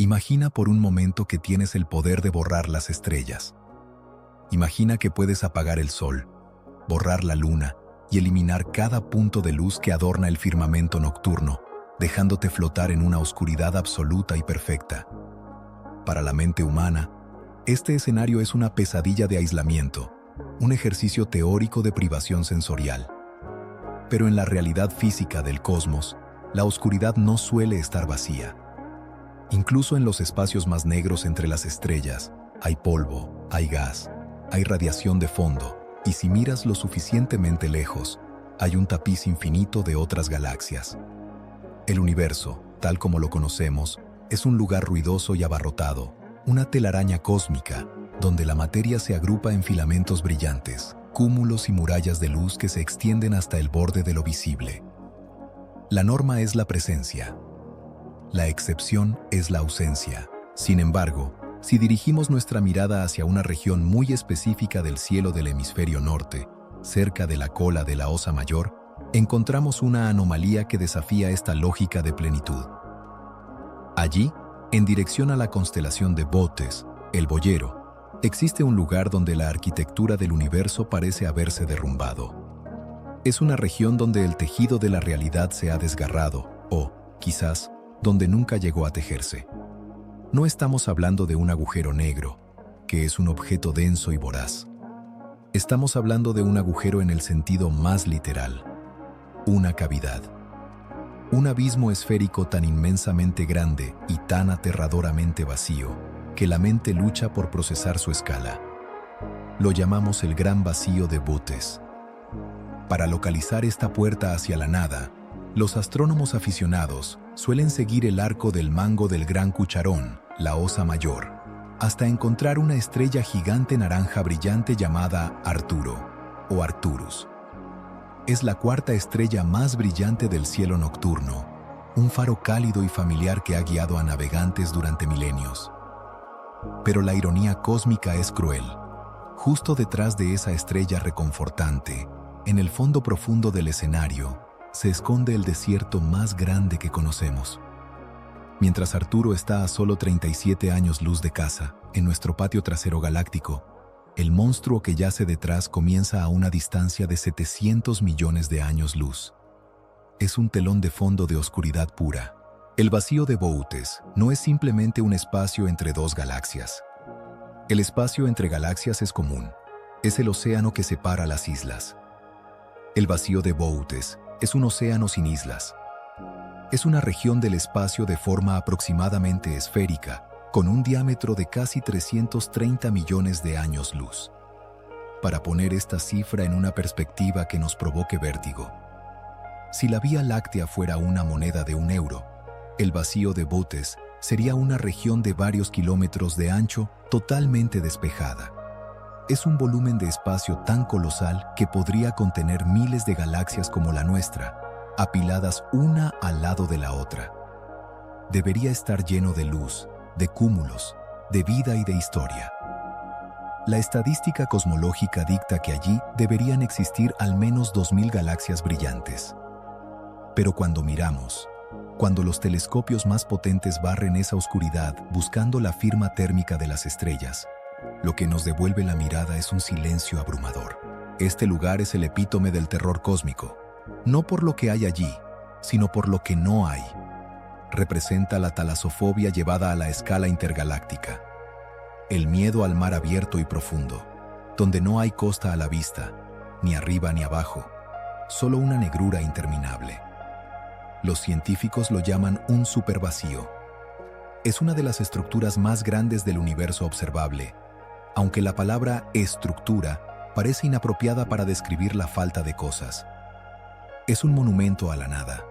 Imagina por un momento que tienes el poder de borrar las estrellas. Imagina que puedes apagar el sol, borrar la luna y eliminar cada punto de luz que adorna el firmamento nocturno, dejándote flotar en una oscuridad absoluta y perfecta. Para la mente humana, este escenario es una pesadilla de aislamiento, un ejercicio teórico de privación sensorial. Pero en la realidad física del cosmos, la oscuridad no suele estar vacía. Incluso en los espacios más negros entre las estrellas, hay polvo, hay gas, hay radiación de fondo, y si miras lo suficientemente lejos, hay un tapiz infinito de otras galaxias. El universo, tal como lo conocemos, es un lugar ruidoso y abarrotado, una telaraña cósmica, donde la materia se agrupa en filamentos brillantes, cúmulos y murallas de luz que se extienden hasta el borde de lo visible. La norma es la presencia. La excepción es la ausencia. Sin embargo, si dirigimos nuestra mirada hacia una región muy específica del cielo del hemisferio norte, cerca de la cola de la Osa Mayor, encontramos una anomalía que desafía esta lógica de plenitud. Allí, en dirección a la constelación de Bootes, el Boyero, existe un lugar donde la arquitectura del universo parece haberse derrumbado. Es una región donde el tejido de la realidad se ha desgarrado, o, quizás, donde nunca llegó a tejerse. No estamos hablando de un agujero negro, que es un objeto denso y voraz. Estamos hablando de un agujero en el sentido más literal, una cavidad. Un abismo esférico tan inmensamente grande y tan aterradoramente vacío, que la mente lucha por procesar su escala. Lo llamamos el gran vacío de Bootes. Para localizar esta puerta hacia la nada, los astrónomos aficionados suelen seguir el arco del mango del gran cucharón, la Osa Mayor, hasta encontrar una estrella gigante naranja brillante llamada Arturo, o Arcturus. Es la cuarta estrella más brillante del cielo nocturno, un faro cálido y familiar que ha guiado a navegantes durante milenios. Pero la ironía cósmica es cruel. Justo detrás de esa estrella reconfortante, en el fondo profundo del escenario, se esconde el desierto más grande que conocemos. Mientras Arturo está a solo 37 años luz de casa, en nuestro patio trasero galáctico, el monstruo que yace detrás comienza a una distancia de 700 millones de años luz. Es un telón de fondo de oscuridad pura. El vacío de Bootes no es simplemente un espacio entre dos galaxias. El espacio entre galaxias es común. Es el océano que separa las islas. El vacío de Bootes es un océano sin islas. Es una región del espacio de forma aproximadamente esférica, con un diámetro de casi 330 millones de años luz. Para poner esta cifra en una perspectiva que nos provoque vértigo, si la Vía Láctea fuera una moneda de €1, el vacío de Bootes sería una región de varios kilómetros de ancho totalmente despejada. Es un volumen de espacio tan colosal que podría contener miles de galaxias como la nuestra, apiladas una al lado de la otra. Debería estar lleno de luz, de cúmulos, de vida y de historia. La estadística cosmológica dicta que allí deberían existir al menos 2000 galaxias brillantes. Pero cuando miramos, cuando los telescopios más potentes barren esa oscuridad buscando la firma térmica de las estrellas, lo que nos devuelve la mirada es un silencio abrumador. Este lugar es el epítome del terror cósmico, no por lo que hay allí, sino por lo que no hay. Representa la talasofobia llevada a la escala intergaláctica. El miedo al mar abierto y profundo, donde no hay costa a la vista, ni arriba ni abajo, solo una negrura interminable. Los científicos lo llaman un supervacío. Es una de las estructuras más grandes del universo observable, aunque la palabra estructura parece inapropiada para describir la falta de cosas. Es un monumento a la nada.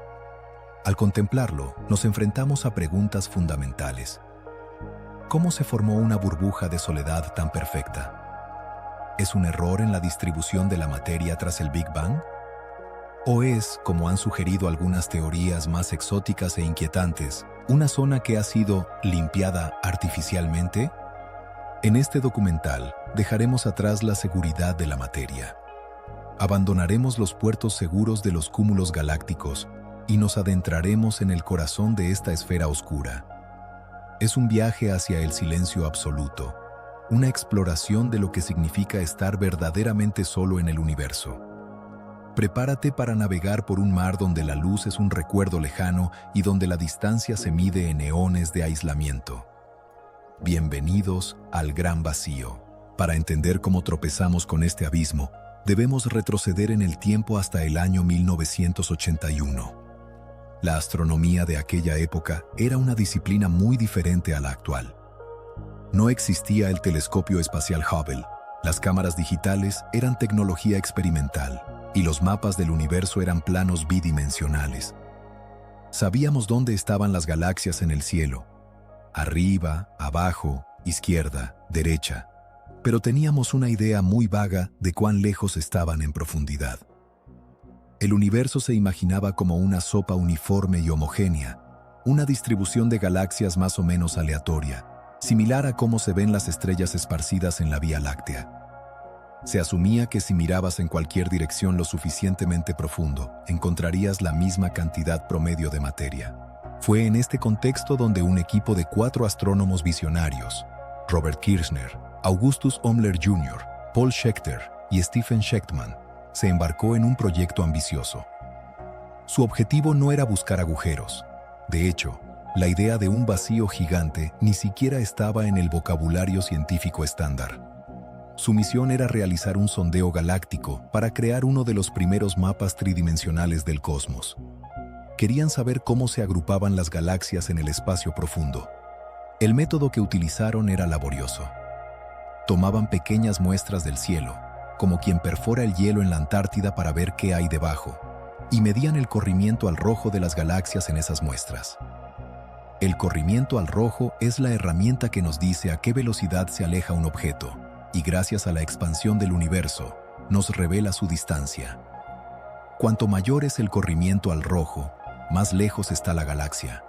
Al contemplarlo, nos enfrentamos a preguntas fundamentales. ¿Cómo se formó una burbuja de soledad tan perfecta? ¿Es un error en la distribución de la materia tras el Big Bang? ¿O es, como han sugerido algunas teorías más exóticas e inquietantes, una zona que ha sido limpiada artificialmente? En este documental dejaremos atrás la seguridad de la materia. Abandonaremos los puertos seguros de los cúmulos galácticos y nos adentraremos en el corazón de esta esfera oscura. Es un viaje hacia el silencio absoluto, una exploración de lo que significa estar verdaderamente solo en el universo. Prepárate para navegar por un mar donde la luz es un recuerdo lejano y donde la distancia se mide en eones de aislamiento. Bienvenidos al gran vacío. Para entender cómo tropezamos con este abismo, debemos retroceder en el tiempo hasta el año 1981. La astronomía de aquella época era una disciplina muy diferente a la actual. No existía el telescopio espacial Hubble, las cámaras digitales eran tecnología experimental y los mapas del universo eran planos bidimensionales. Sabíamos dónde estaban las galaxias en el cielo, arriba, abajo, izquierda, derecha, pero teníamos una idea muy vaga de cuán lejos estaban en profundidad. El universo se imaginaba como una sopa uniforme y homogénea, una distribución de galaxias más o menos aleatoria, similar a cómo se ven las estrellas esparcidas en la Vía Láctea. Se asumía que si mirabas en cualquier dirección lo suficientemente profundo, encontrarías la misma cantidad promedio de materia. Fue en este contexto donde un equipo de 4 astrónomos visionarios, Robert Kirshner, Augustus Oemler Jr., Paul Schechter y Stephen Schechtman, se embarcó en un proyecto ambicioso. Su objetivo no era buscar agujeros. De hecho, la idea de un vacío gigante ni siquiera estaba en el vocabulario científico estándar. Su misión era realizar un sondeo galáctico para crear uno de los primeros mapas tridimensionales del cosmos. Querían saber cómo se agrupaban las galaxias en el espacio profundo. El método que utilizaron era laborioso. Tomaban pequeñas muestras del cielo, como quien perfora el hielo en la Antártida para ver qué hay debajo, y medían el corrimiento al rojo de las galaxias en esas muestras. El corrimiento al rojo es la herramienta que nos dice a qué velocidad se aleja un objeto, y gracias a la expansión del universo, nos revela su distancia. Cuanto mayor es el corrimiento al rojo, más lejos está la galaxia.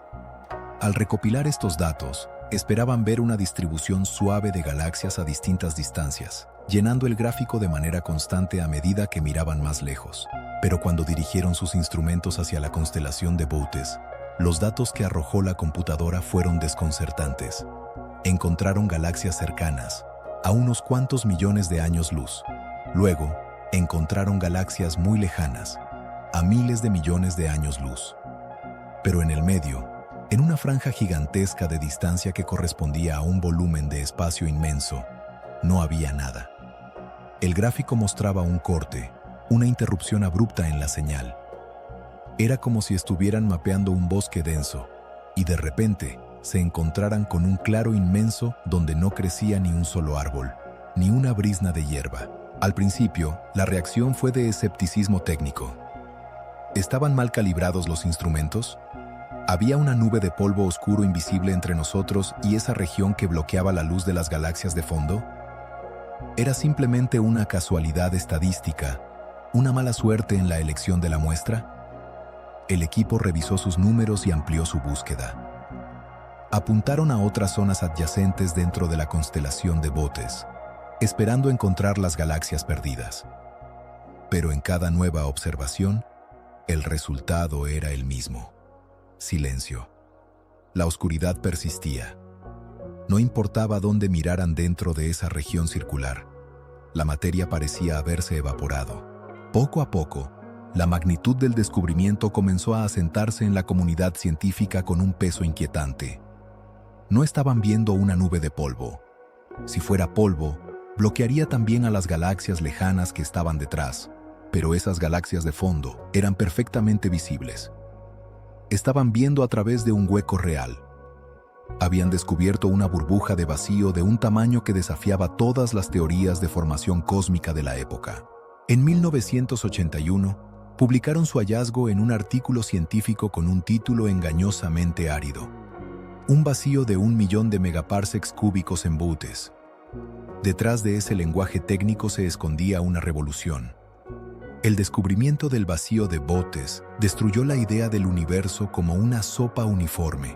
Al recopilar estos datos, esperaban ver una distribución suave de galaxias a distintas distancias, llenando el gráfico de manera constante a medida que miraban más lejos. Pero cuando dirigieron sus instrumentos hacia la constelación de Boötes, los datos que arrojó la computadora fueron desconcertantes. Encontraron galaxias cercanas, a unos cuantos millones de años luz. Luego, encontraron galaxias muy lejanas, a miles de millones de años luz. Pero en el medio, en una franja gigantesca de distancia que correspondía a un volumen de espacio inmenso, no había nada. El gráfico mostraba un corte, una interrupción abrupta en la señal. Era como si estuvieran mapeando un bosque denso, y de repente se encontraran con un claro inmenso donde no crecía ni un solo árbol, ni una brizna de hierba. Al principio, la reacción fue de escepticismo técnico. ¿Estaban mal calibrados los instrumentos? ¿Había una nube de polvo oscuro invisible entre nosotros y esa región que bloqueaba la luz de las galaxias de fondo? ¿Era simplemente una casualidad estadística, una mala suerte en la elección de la muestra? El equipo revisó sus números y amplió su búsqueda. Apuntaron a otras zonas adyacentes dentro de la constelación de Boötes, esperando encontrar las galaxias perdidas. Pero en cada nueva observación, el resultado era el mismo. Silencio. La oscuridad persistía. No importaba dónde miraran dentro de esa región circular, la materia parecía haberse evaporado. Poco a poco, la magnitud del descubrimiento comenzó a asentarse en la comunidad científica con un peso inquietante. No estaban viendo una nube de polvo. Si fuera polvo, bloquearía también a las galaxias lejanas que estaban detrás, pero esas galaxias de fondo eran perfectamente visibles. Estaban viendo a través de un hueco real. Habían descubierto una burbuja de vacío de un tamaño que desafiaba todas las teorías de formación cósmica de la época. En 1981, publicaron su hallazgo en un artículo científico con un título engañosamente árido: un vacío de 1 millón de megaparsecs cúbicos en Boötes. Detrás de ese lenguaje técnico se escondía una revolución. El descubrimiento del vacío de Boötes destruyó la idea del universo como una sopa uniforme.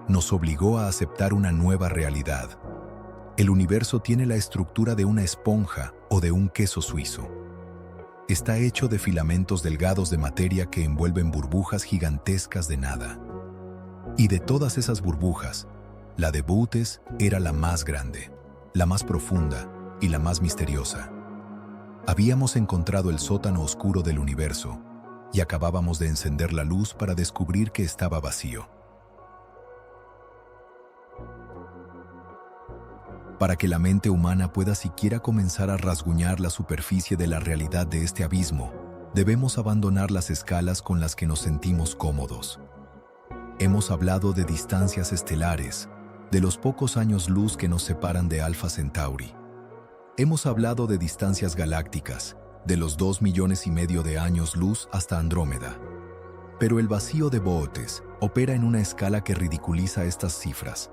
Nos obligó a aceptar una nueva realidad. El universo tiene la estructura de una esponja o de un queso suizo. Está hecho de filamentos delgados de materia que envuelven burbujas gigantescas de nada. Y de todas esas burbujas, La de Boötes era la más grande, la más profunda y la más misteriosa. Habíamos encontrado el sótano oscuro del universo y acabábamos de encender la luz para descubrir que estaba vacío. Para que la mente humana pueda siquiera comenzar a rasguñar la superficie de la realidad de este abismo, debemos abandonar las escalas con las que nos sentimos cómodos. Hemos hablado de distancias estelares, de los pocos años luz que nos separan de Alpha Centauri. Hemos hablado de distancias galácticas, de los 2,5 millones de años luz hasta Andrómeda. Pero el vacío de Boötes opera en una escala que ridiculiza estas cifras.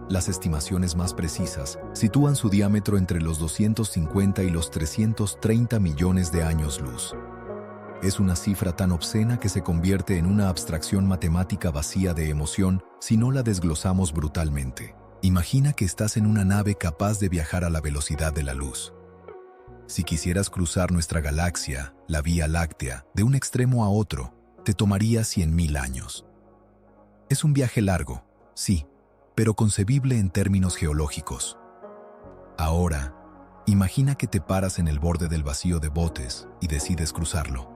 Las estimaciones más precisas sitúan su diámetro entre los 250 y los 330 millones de años luz. Es una cifra tan obscena que se convierte en una abstracción matemática vacía de emoción si no la desglosamos brutalmente. Imagina que estás en una nave capaz de viajar a la velocidad de la luz. Si quisieras cruzar nuestra galaxia, la Vía Láctea, de un extremo a otro, te tomaría 100.000 años. Es un viaje largo, sí, pero concebible en términos geológicos. Ahora, imagina que te paras en el borde del vacío de Boötes y decides cruzarlo.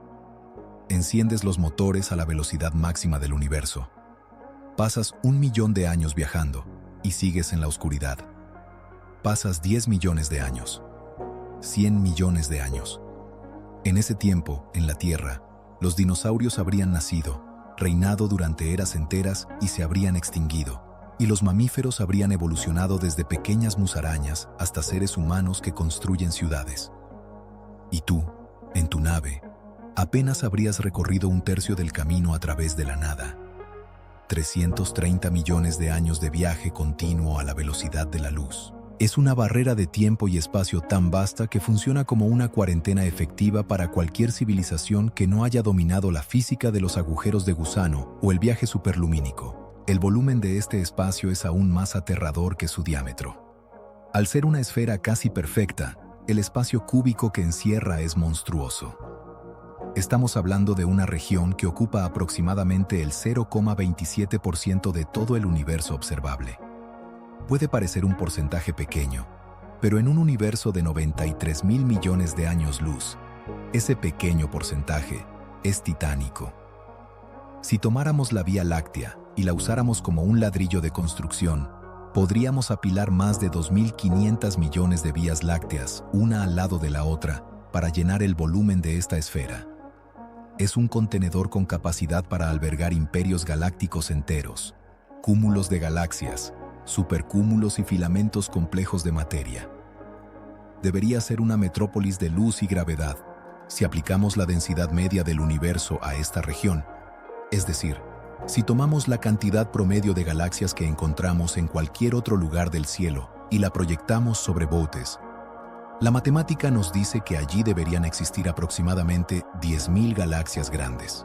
Enciendes los motores a la velocidad máxima del universo. Pasas 1 millón de años viajando y sigues en la oscuridad. Pasas 10 millones de años. 100 millones de años. En ese tiempo, en la Tierra, los dinosaurios habrían nacido, reinado durante eras enteras y se habrían extinguido, y los mamíferos habrían evolucionado desde pequeñas musarañas hasta seres humanos que construyen ciudades. Y tú, en tu nave, apenas habrías recorrido 1/3 del camino a través de la nada. 330 millones de años de viaje continuo a la velocidad de la luz. Es una barrera de tiempo y espacio tan vasta que funciona como una cuarentena efectiva para cualquier civilización que no haya dominado la física de los agujeros de gusano o el viaje superlumínico. El volumen de este espacio es aún más aterrador que su diámetro. Al ser una esfera casi perfecta, el espacio cúbico que encierra es monstruoso. Estamos hablando de una región que ocupa aproximadamente el 0,27% de todo el universo observable. Puede parecer un porcentaje pequeño, pero en un universo de 93.000 millones de años luz, ese pequeño porcentaje es titánico. Si tomáramos la Vía Láctea y la usáramos como un ladrillo de construcción, podríamos apilar más de 2.500 millones de vías lácteas, una al lado de la otra, para llenar el volumen de esta esfera. Es un contenedor con capacidad para albergar imperios galácticos enteros, cúmulos de galaxias, supercúmulos y filamentos complejos de materia. Debería ser una metrópolis de luz y gravedad si aplicamos la densidad media del universo a esta región. Es decir, si tomamos la cantidad promedio de galaxias que encontramos en cualquier otro lugar del cielo y la proyectamos sobre Boötes, la matemática nos dice que allí deberían existir aproximadamente 10.000 galaxias grandes.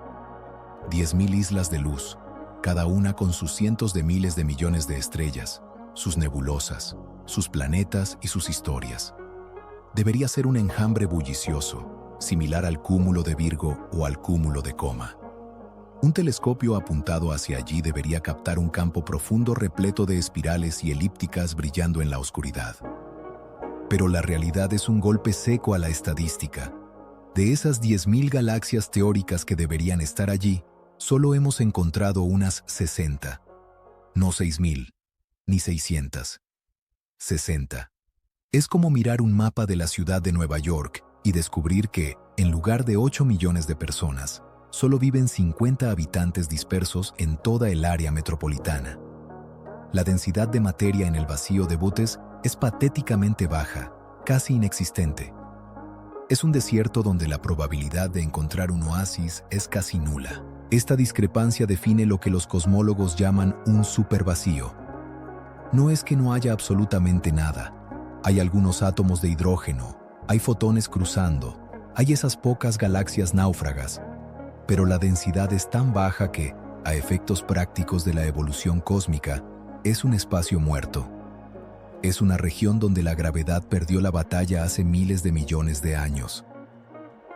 10.000 islas de luz, cada una con sus cientos de miles de millones de estrellas, sus nebulosas, sus planetas y sus historias. Debería ser un enjambre bullicioso, similar al cúmulo de Virgo o al cúmulo de Coma. Un telescopio apuntado hacia allí debería captar un campo profundo repleto de espirales y elípticas brillando en la oscuridad. Pero la realidad es un golpe seco a la estadística. De esas 10.000 galaxias teóricas que deberían estar allí, solo hemos encontrado unas 60. No 6.000, ni 600. 60. Es como mirar un mapa de la ciudad de Nueva York y descubrir que, en lugar de 8 millones de personas, solo viven 50 habitantes dispersos en toda el área metropolitana. La densidad de materia en el vacío de Boötes es patéticamente baja, casi inexistente. Es un desierto donde la probabilidad de encontrar un oasis es casi nula. Esta discrepancia define lo que los cosmólogos llaman un supervacío. No es que no haya absolutamente nada. Hay algunos átomos de hidrógeno, hay fotones cruzando, hay esas pocas galaxias náufragas, pero la densidad es tan baja que, a efectos prácticos de la evolución cósmica, es un espacio muerto. Es una región donde la gravedad perdió la batalla hace miles de millones de años.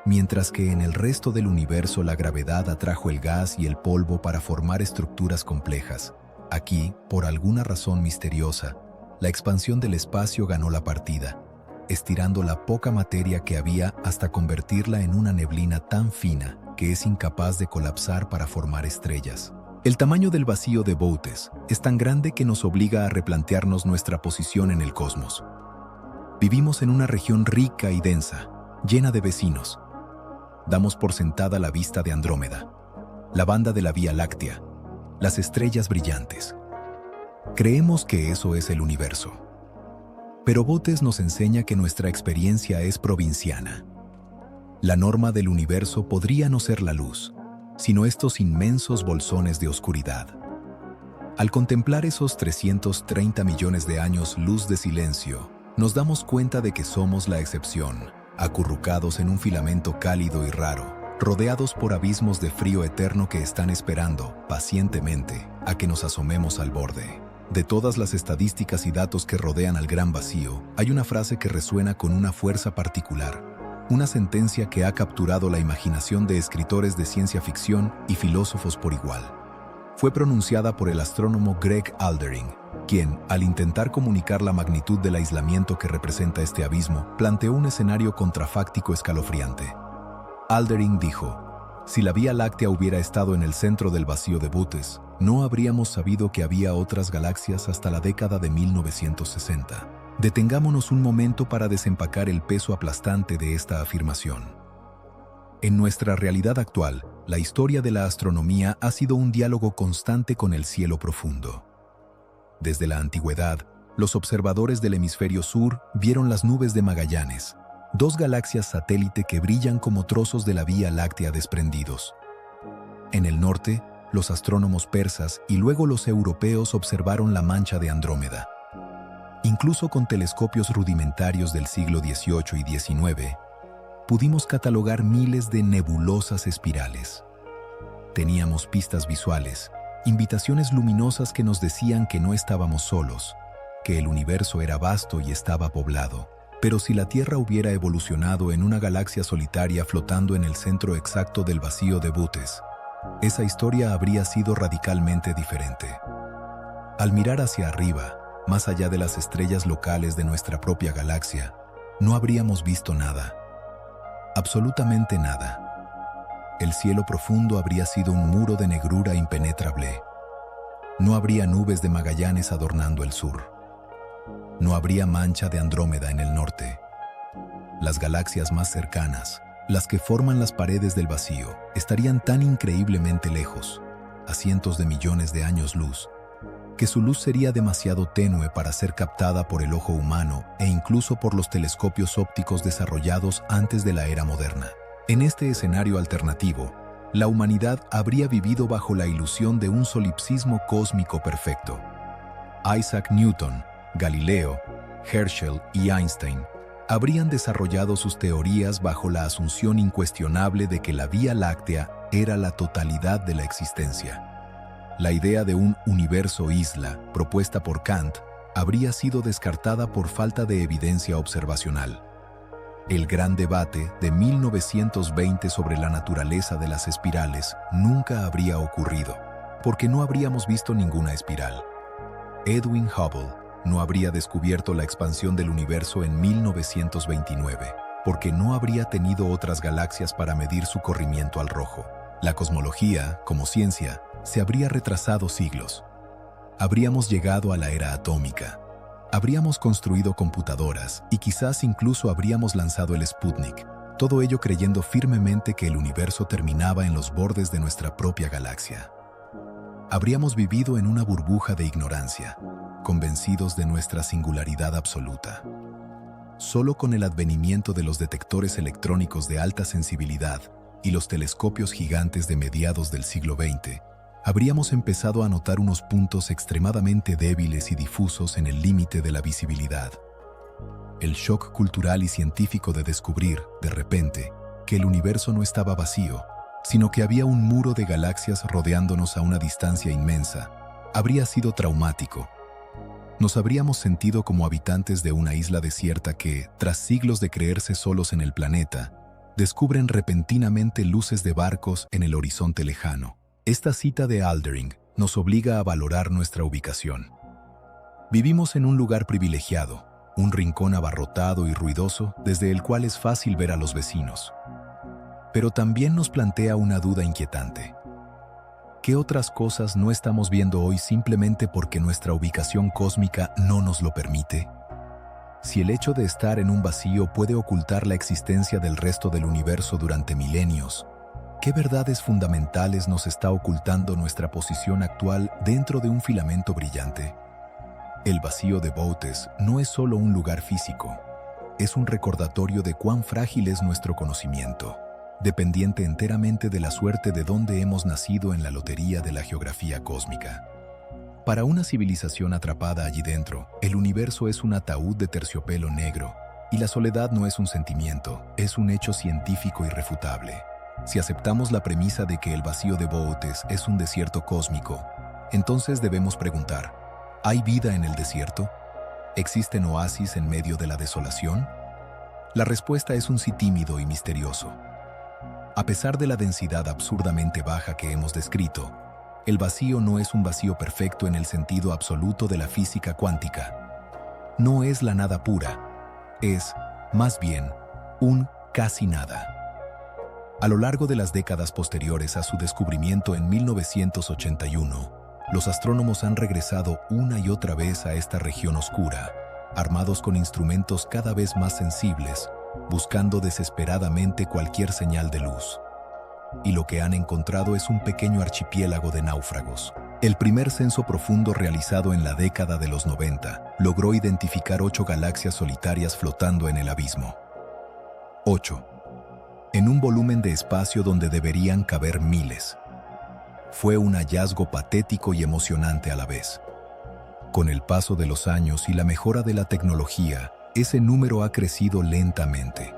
Mientras que en el resto del universo la gravedad atrajo el gas y el polvo para formar estructuras complejas, Aquí, por alguna razón misteriosa, la expansión del espacio ganó la partida, estirando la poca materia que había hasta convertirla en una neblina tan fina que es incapaz de colapsar para formar estrellas. El tamaño del vacío de Boötes es tan grande que nos obliga a replantearnos nuestra posición en el cosmos. Vivimos en una región rica y densa, llena de vecinos. Damos por sentada la vista de Andrómeda, la banda de la Vía Láctea, las estrellas brillantes. Creemos que eso es el universo. Pero Boötes nos enseña que nuestra experiencia es provinciana. La norma del universo podría no ser la luz, sino estos inmensos bolsones de oscuridad. Al contemplar esos 330 millones de años luz de silencio, nos damos cuenta de que somos la excepción, acurrucados en un filamento cálido y raro, rodeados por abismos de frío eterno que están esperando, pacientemente, a que nos asomemos al borde. De todas las estadísticas y datos que rodean al gran vacío, hay una frase que resuena con una fuerza particular, una sentencia que ha capturado la imaginación de escritores de ciencia ficción y filósofos por igual. Fue pronunciada por el astrónomo Greg Aldering, quien, al intentar comunicar la magnitud del aislamiento que representa este abismo, planteó un escenario contrafáctico escalofriante. Aldering dijo: si la Vía Láctea hubiera estado en el centro del vacío de Boötes, no habríamos sabido que había otras galaxias hasta la década de 1960. Detengámonos un momento para desempacar el peso aplastante de esta afirmación. En nuestra realidad actual, la historia de la astronomía ha sido un diálogo constante con el cielo profundo. Desde la antigüedad, los observadores del hemisferio sur vieron las nubes de Magallanes, dos galaxias satélite que brillan como trozos de la Vía Láctea desprendidos. En el norte, los astrónomos persas y luego los europeos observaron la mancha de Andrómeda. Incluso con telescopios rudimentarios del siglo XVIII y XIX, pudimos catalogar miles de nebulosas espirales. Teníamos pistas visuales, invitaciones luminosas que nos decían que no estábamos solos, que el universo era vasto y estaba poblado. Pero si la Tierra hubiera evolucionado en una galaxia solitaria flotando en el centro exacto del vacío de Boötes, esa historia habría sido radicalmente diferente. Al mirar hacia arriba, más allá de las estrellas locales de nuestra propia galaxia, no habríamos visto nada. Absolutamente nada. El cielo profundo habría sido un muro de negrura impenetrable. No habría nubes de Magallanes adornando el sur. No habría mancha de Andrómeda en el norte. Las galaxias más cercanas, las que forman las paredes del vacío, estarían tan increíblemente lejos, a cientos de millones de años luz, que su luz sería demasiado tenue para ser captada por el ojo humano e incluso por los telescopios ópticos desarrollados antes de la era moderna. En este escenario alternativo, la humanidad habría vivido bajo la ilusión de un solipsismo cósmico perfecto. Isaac Newton, Galileo, Herschel y Einstein habrían desarrollado sus teorías bajo la asunción incuestionable de que la Vía Láctea era la totalidad de la existencia. La idea de un universo isla, propuesta por Kant, habría sido descartada por falta de evidencia observacional. El gran debate de 1920 sobre la naturaleza de las espirales nunca habría ocurrido, porque no habríamos visto ninguna espiral. Edwin Hubble no habría descubierto la expansión del universo en 1929, porque no habría tenido otras galaxias para medir su corrimiento al rojo. La cosmología, como ciencia, se habría retrasado siglos. Habríamos llegado a la era atómica. Habríamos construido computadoras y quizás incluso habríamos lanzado el Sputnik, todo ello creyendo firmemente que el universo terminaba en los bordes de nuestra propia galaxia. Habríamos vivido en una burbuja de ignorancia, convencidos de nuestra singularidad absoluta. Solo con el advenimiento de los detectores electrónicos de alta sensibilidad y los telescopios gigantes de mediados del siglo XX, habríamos empezado a notar unos puntos extremadamente débiles y difusos en el límite de la visibilidad. El shock cultural y científico de descubrir, de repente, que el universo no estaba vacío, sino que había un muro de galaxias rodeándonos a una distancia inmensa, habría sido traumático. Nos habríamos sentido como habitantes de una isla desierta que, tras siglos de creerse solos en el planeta, descubren repentinamente luces de barcos en el horizonte lejano. Esta cita de Aldering nos obliga a valorar nuestra ubicación. Vivimos en un lugar privilegiado, un rincón abarrotado y ruidoso desde el cual es fácil ver a los vecinos. Pero también nos plantea una duda inquietante. ¿Qué otras cosas no estamos viendo hoy simplemente porque nuestra ubicación cósmica no nos lo permite? Si el hecho de estar en un vacío puede ocultar la existencia del resto del universo durante milenios, ¿qué verdades fundamentales nos está ocultando nuestra posición actual dentro de un filamento brillante? El vacío de Boötes no es solo un lugar físico, es un recordatorio de cuán frágil es nuestro conocimiento, dependiente enteramente de la suerte de dónde hemos nacido en la lotería de la geografía cósmica. Para una civilización atrapada allí dentro, el universo es un ataúd de terciopelo negro, y la soledad no es un sentimiento, es un hecho científico irrefutable. Si aceptamos la premisa de que el vacío de Boötes es un desierto cósmico, entonces debemos preguntar, ¿hay vida en el desierto? ¿Existen oasis en medio de la desolación? La respuesta es un sí tímido y misterioso. A pesar de la densidad absurdamente baja que hemos descrito, el vacío no es un vacío perfecto en el sentido absoluto de la física cuántica. No es la nada pura, es, más bien, un casi nada. A lo largo de las décadas posteriores a su descubrimiento en 1981, los astrónomos han regresado una y otra vez a esta región oscura, armados con instrumentos cada vez más sensibles, buscando desesperadamente cualquier señal de luz. Y lo que han encontrado es un pequeño archipiélago de náufragos. El primer censo profundo realizado en la década de los 90 logró identificar 8 galaxias solitarias flotando en el abismo. 8. En un volumen de espacio donde deberían caber miles. Fue un hallazgo patético y emocionante a la vez. Con el paso de los años y la mejora de la tecnología, ese número ha crecido lentamente.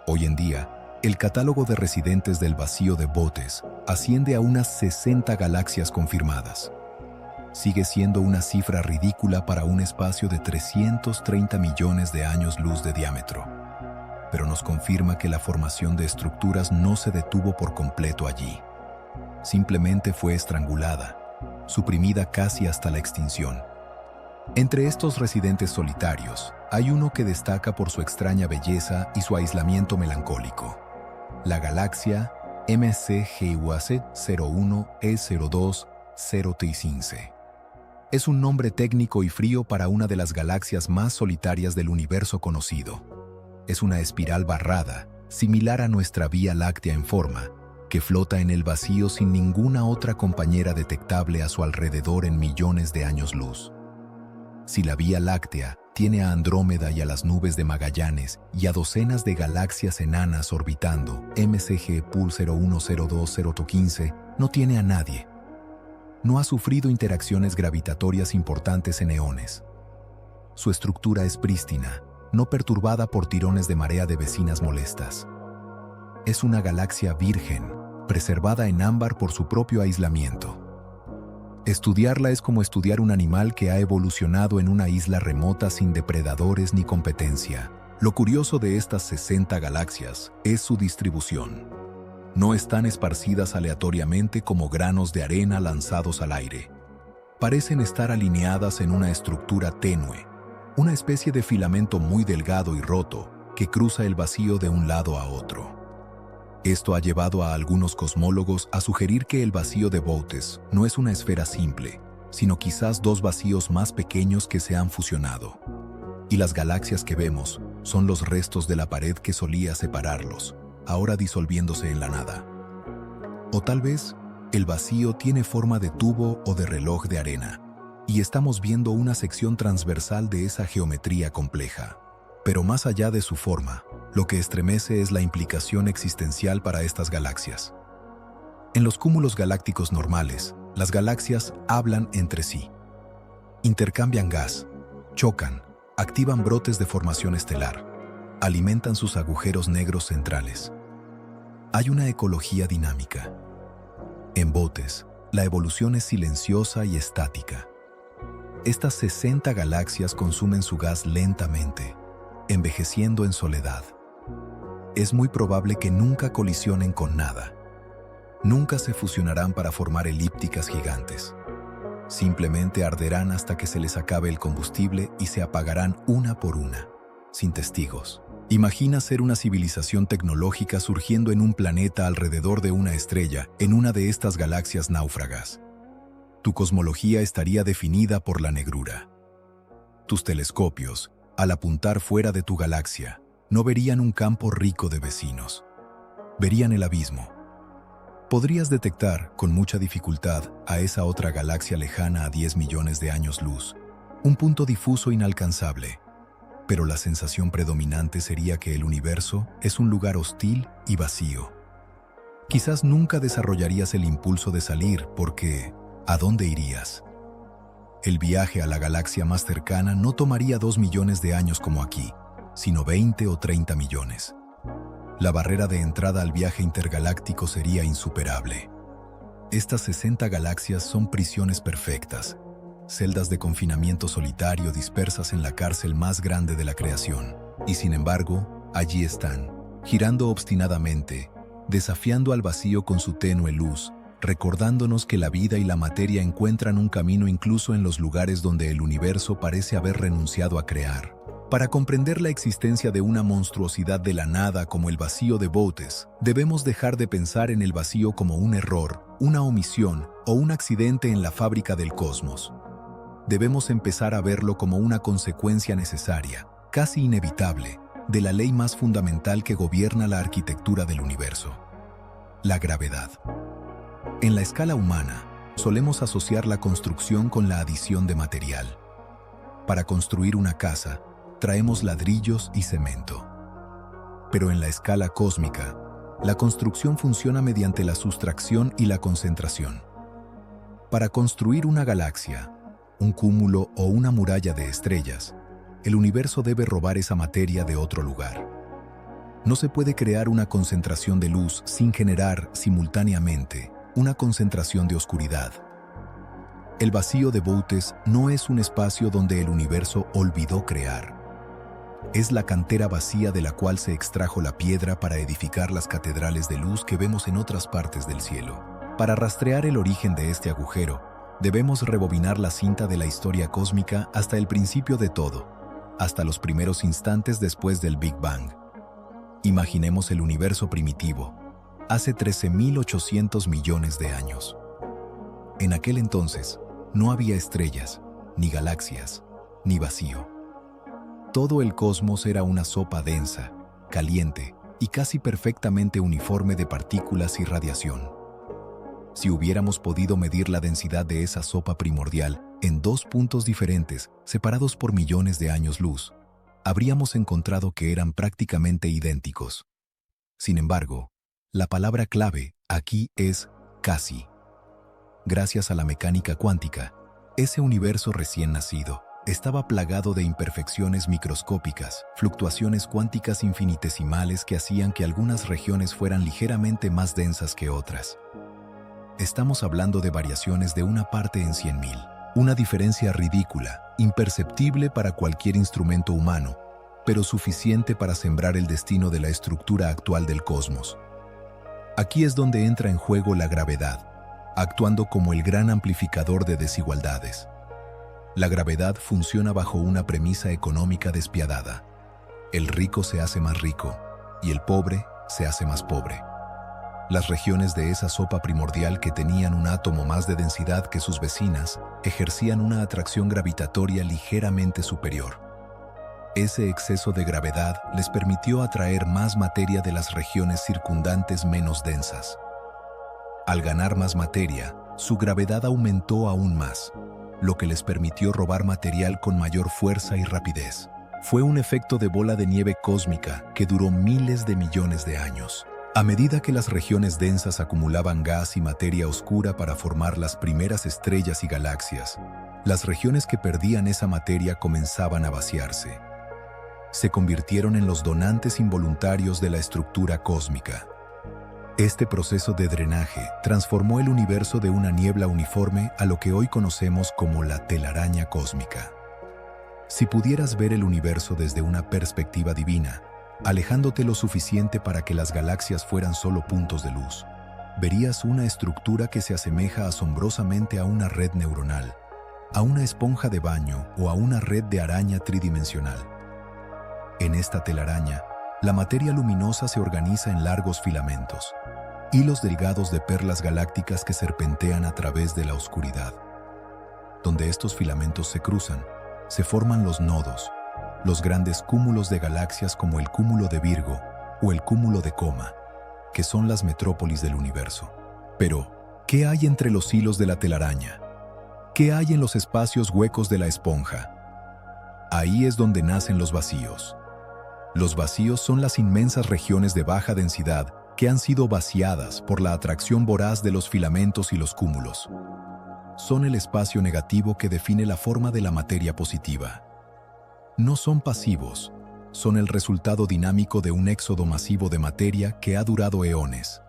Hoy en día, el catálogo de residentes del vacío de Boötes asciende a unas 60 galaxias confirmadas. Sigue siendo una cifra ridícula para un espacio de 330 millones de años luz de diámetro, pero nos confirma que la formación de estructuras no se detuvo por completo allí. Simplemente fue estrangulada, suprimida casi hasta la extinción. Entre estos residentes solitarios, hay uno que destaca por su extraña belleza y su aislamiento melancólico. La galaxia MCGUAC 01E02-0T15. Es un nombre técnico y frío para una de las galaxias más solitarias del universo conocido. Es una espiral barrada, similar a nuestra Vía Láctea en forma, que flota en el vacío sin ninguna otra compañera detectable a su alrededor en millones de años luz. Si la Vía Láctea tiene a Andrómeda y a las nubes de Magallanes y a docenas de galaxias enanas orbitando, MCG Pool 0102-015 no tiene a nadie. No ha sufrido interacciones gravitatorias importantes en eones. Su estructura es prístina, no perturbada por tirones de marea de vecinas molestas. Es una galaxia virgen, preservada en ámbar por su propio aislamiento. Estudiarla es como estudiar un animal que ha evolucionado en una isla remota sin depredadores ni competencia. Lo curioso de estas 60 galaxias es su distribución. No están esparcidas aleatoriamente como granos de arena lanzados al aire. Parecen estar alineadas en una estructura tenue, una especie de filamento muy delgado y roto que cruza el vacío de un lado a otro. Esto ha llevado a algunos cosmólogos a sugerir que el vacío de Boötes no es una esfera simple, sino quizás 2 vacíos más pequeños que se han fusionado. Y las galaxias que vemos son los restos de la pared que solía separarlos, ahora disolviéndose en la nada. O tal vez, el vacío tiene forma de tubo o de reloj de arena, y estamos viendo una sección transversal de esa geometría compleja. Pero más allá de su forma, lo que estremece es la implicación existencial para estas galaxias. En los cúmulos galácticos normales, las galaxias hablan entre sí. Intercambian gas, chocan, activan brotes de formación estelar, alimentan sus agujeros negros centrales. Hay una ecología dinámica. En Boötes, la evolución es silenciosa y estática. Estas 60 galaxias consumen su gas lentamente, envejeciendo en soledad. Es muy probable que nunca colisionen con nada. nunca se fusionarán para formar elípticas gigantes. Simplemente arderán hasta que se les acabe el combustible y se apagarán una por una, sin testigos. Imagina ser una civilización tecnológica surgiendo en un planeta alrededor de una estrella en una de estas galaxias náufragas. Tu cosmología estaría definida por la negrura. Tus telescopios, al apuntar fuera de tu galaxia, no verían un campo rico de vecinos. Verían el abismo. Podrías detectar, con mucha dificultad, a esa otra galaxia lejana a 10 millones de años luz, un punto difuso inalcanzable, pero la sensación predominante sería que el universo es un lugar hostil y vacío. Quizás nunca desarrollarías el impulso de salir porque, ¿a dónde irías? El viaje a la galaxia más cercana no tomaría 2 millones de años como aquí, sino 20 o 30 millones. La barrera de entrada al viaje intergaláctico sería insuperable. Estas 60 galaxias son prisiones perfectas, celdas de confinamiento solitario dispersas en la cárcel más grande de la creación. Y sin embargo, allí están, girando obstinadamente, desafiando al vacío con su tenue luz, recordándonos que la vida y la materia encuentran un camino incluso en los lugares donde el universo parece haber renunciado a crear. Para comprender la existencia de una monstruosidad de la nada como el vacío de Boötes, debemos dejar de pensar en el vacío como un error, una omisión o un accidente en la fábrica del cosmos. Debemos empezar a verlo como una consecuencia necesaria, casi inevitable, de la ley más fundamental que gobierna la arquitectura del universo: la gravedad. En la escala humana, solemos asociar la construcción con la adición de material. Para construir una casa, traemos ladrillos y cemento. Pero en la escala cósmica, la construcción funciona mediante la sustracción y la concentración. Para construir una galaxia, un cúmulo o una muralla de estrellas, el universo debe robar esa materia de otro lugar. No se puede crear una concentración de luz sin generar, simultáneamente, una concentración de oscuridad. El vacío de Boötes no es un espacio donde el universo olvidó crear. Es la cantera vacía de la cual se extrajo la piedra para edificar las catedrales de luz que vemos en otras partes del cielo. Para rastrear el origen de este agujero, debemos rebobinar la cinta de la historia cósmica hasta el principio de todo, hasta los primeros instantes después del Big Bang. Imaginemos el universo primitivo, hace 13.800 millones de años. En aquel entonces, no había estrellas, ni galaxias, ni vacío. Todo el cosmos era una sopa densa, caliente y casi perfectamente uniforme de partículas y radiación. Si hubiéramos podido medir la densidad de esa sopa primordial en dos puntos diferentes, separados por millones de años luz, habríamos encontrado que eran prácticamente idénticos. Sin embargo, la palabra clave aquí es casi. Gracias a la mecánica cuántica, ese universo recién nacido estaba plagado de imperfecciones microscópicas, fluctuaciones cuánticas infinitesimales que hacían que algunas regiones fueran ligeramente más densas que otras. Estamos hablando de variaciones de una parte en 100.000, una diferencia ridícula, imperceptible para cualquier instrumento humano, pero suficiente para sembrar el destino de la estructura actual del cosmos. Aquí es donde entra en juego la gravedad, actuando como el gran amplificador de desigualdades. La gravedad funciona bajo una premisa económica despiadada. El rico se hace más rico y el pobre se hace más pobre. Las regiones de esa sopa primordial que tenían un átomo más de densidad que sus vecinas ejercían una atracción gravitatoria ligeramente superior. Ese exceso de gravedad les permitió atraer más materia de las regiones circundantes menos densas. Al ganar más materia, su gravedad aumentó aún más, lo que les permitió robar material con mayor fuerza y rapidez. Fue un efecto de bola de nieve cósmica que duró miles de millones de años. A medida que las regiones densas acumulaban gas y materia oscura para formar las primeras estrellas y galaxias, las regiones que perdían esa materia comenzaban a vaciarse. Se convirtieron en los donantes involuntarios de la estructura cósmica. Este proceso de drenaje transformó el universo de una niebla uniforme a lo que hoy conocemos como la telaraña cósmica. Si pudieras ver el universo desde una perspectiva divina, alejándote lo suficiente para que las galaxias fueran solo puntos de luz, verías una estructura que se asemeja asombrosamente a una red neuronal, a una esponja de baño o a una red de araña tridimensional. En esta telaraña, la materia luminosa se organiza en largos filamentos, hilos delgados de perlas galácticas que serpentean a través de la oscuridad. Donde estos filamentos se cruzan, se forman los nodos, los grandes cúmulos de galaxias como el cúmulo de Virgo o el cúmulo de Coma, que son las metrópolis del universo. Pero, ¿qué hay entre los hilos de la telaraña? ¿Qué hay en los espacios huecos de la esponja? Ahí es donde nacen los vacíos. Los vacíos son las inmensas regiones de baja densidad que han sido vaciadas por la atracción voraz de los filamentos y los cúmulos. Son el espacio negativo que define la forma de la materia positiva. No son pasivos, son el resultado dinámico de un éxodo masivo de materia que ha durado eones.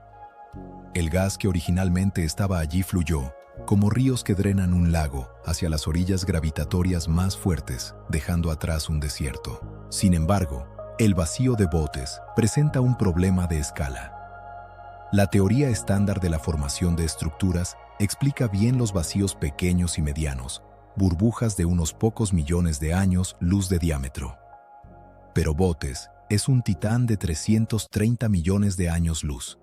El gas que originalmente estaba allí fluyó, como ríos que drenan un lago, hacia las orillas gravitatorias más fuertes, dejando atrás un desierto. Sin embargo, el vacío de Bootes presenta un problema de escala. La teoría estándar de la formación de estructuras explica bien los vacíos pequeños y medianos, burbujas de unos pocos millones de años luz de diámetro. Pero Bootes es un titán de 330 millones de años luz.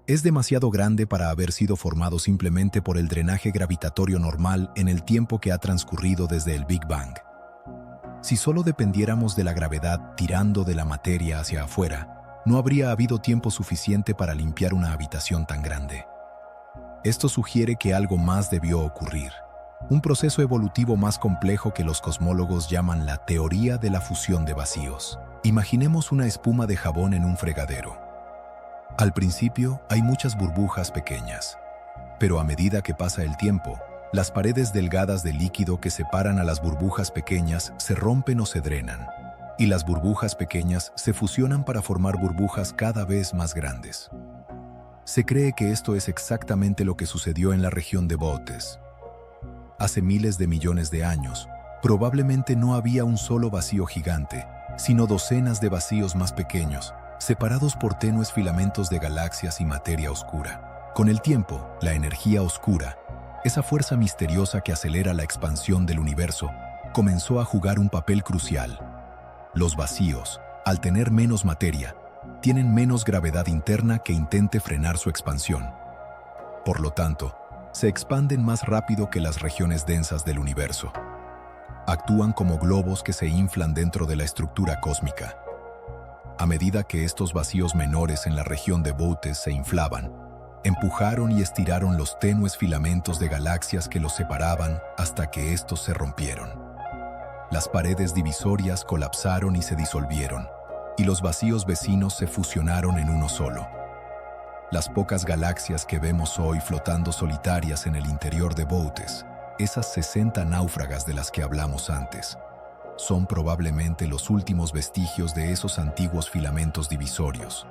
Es demasiado grande para haber sido formado simplemente por el drenaje gravitatorio normal en el tiempo que ha transcurrido desde el Big Bang. Si solo dependiéramos de la gravedad tirando de la materia hacia afuera, no habría habido tiempo suficiente para limpiar una habitación tan grande. Esto sugiere que algo más debió ocurrir, un proceso evolutivo más complejo que los cosmólogos llaman la teoría de la fusión de vacíos. Imaginemos una espuma de jabón en un fregadero. Al principio hay muchas burbujas pequeñas, pero a medida que pasa el tiempo, las paredes delgadas de líquido que separan a las burbujas pequeñas se rompen o se drenan, y las burbujas pequeñas se fusionan para formar burbujas cada vez más grandes. Se cree que esto es exactamente lo que sucedió en la región de Bootes. Hace miles de millones de años, probablemente no había un solo vacío gigante, sino docenas de vacíos más pequeños, separados por tenues filamentos de galaxias y materia oscura. Con el tiempo, la energía oscura, esa fuerza misteriosa que acelera la expansión del universo, comenzó a jugar un papel crucial. Los vacíos, al tener menos materia, tienen menos gravedad interna que intente frenar su expansión. Por lo tanto, se expanden más rápido que las regiones densas del universo. Actúan como globos que se inflan dentro de la estructura cósmica. A medida que estos vacíos menores en la región de Bootes se inflaban, empujaron y estiraron los tenues filamentos de galaxias que los separaban hasta que estos se rompieron. Las paredes divisorias colapsaron y se disolvieron, y los vacíos vecinos se fusionaron en uno solo. Las pocas galaxias que vemos hoy flotando solitarias en el interior de Bootes, esas 60 náufragas de las que hablamos antes, son probablemente los últimos vestigios de esos antiguos filamentos divisorios,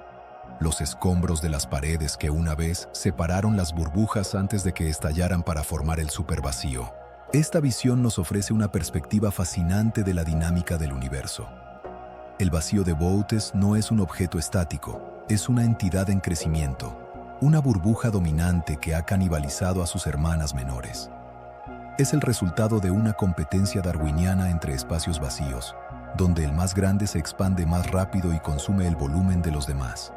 los escombros de las paredes que una vez separaron las burbujas antes de que estallaran para formar el supervacío. Esta visión nos ofrece una perspectiva fascinante de la dinámica del universo. El vacío de Bootes no es un objeto estático, es una entidad en crecimiento, una burbuja dominante que ha canibalizado a sus hermanas menores. Es el resultado de una competencia darwiniana entre espacios vacíos, donde el más grande se expande más rápido y consume el volumen de los demás.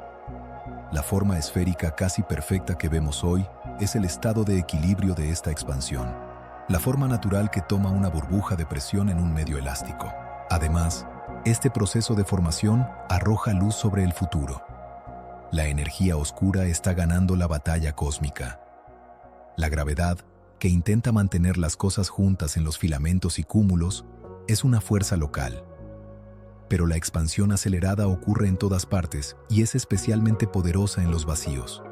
La forma esférica casi perfecta que vemos hoy es el estado de equilibrio de esta expansión, la forma natural que toma una burbuja de presión en un medio elástico. Además, este proceso de formación arroja luz sobre el futuro. La energía oscura está ganando la batalla cósmica. La gravedad, que intenta mantener las cosas juntas en los filamentos y cúmulos, es una fuerza local. Pero la expansión acelerada ocurre en todas partes y es especialmente poderosa en los vacíos.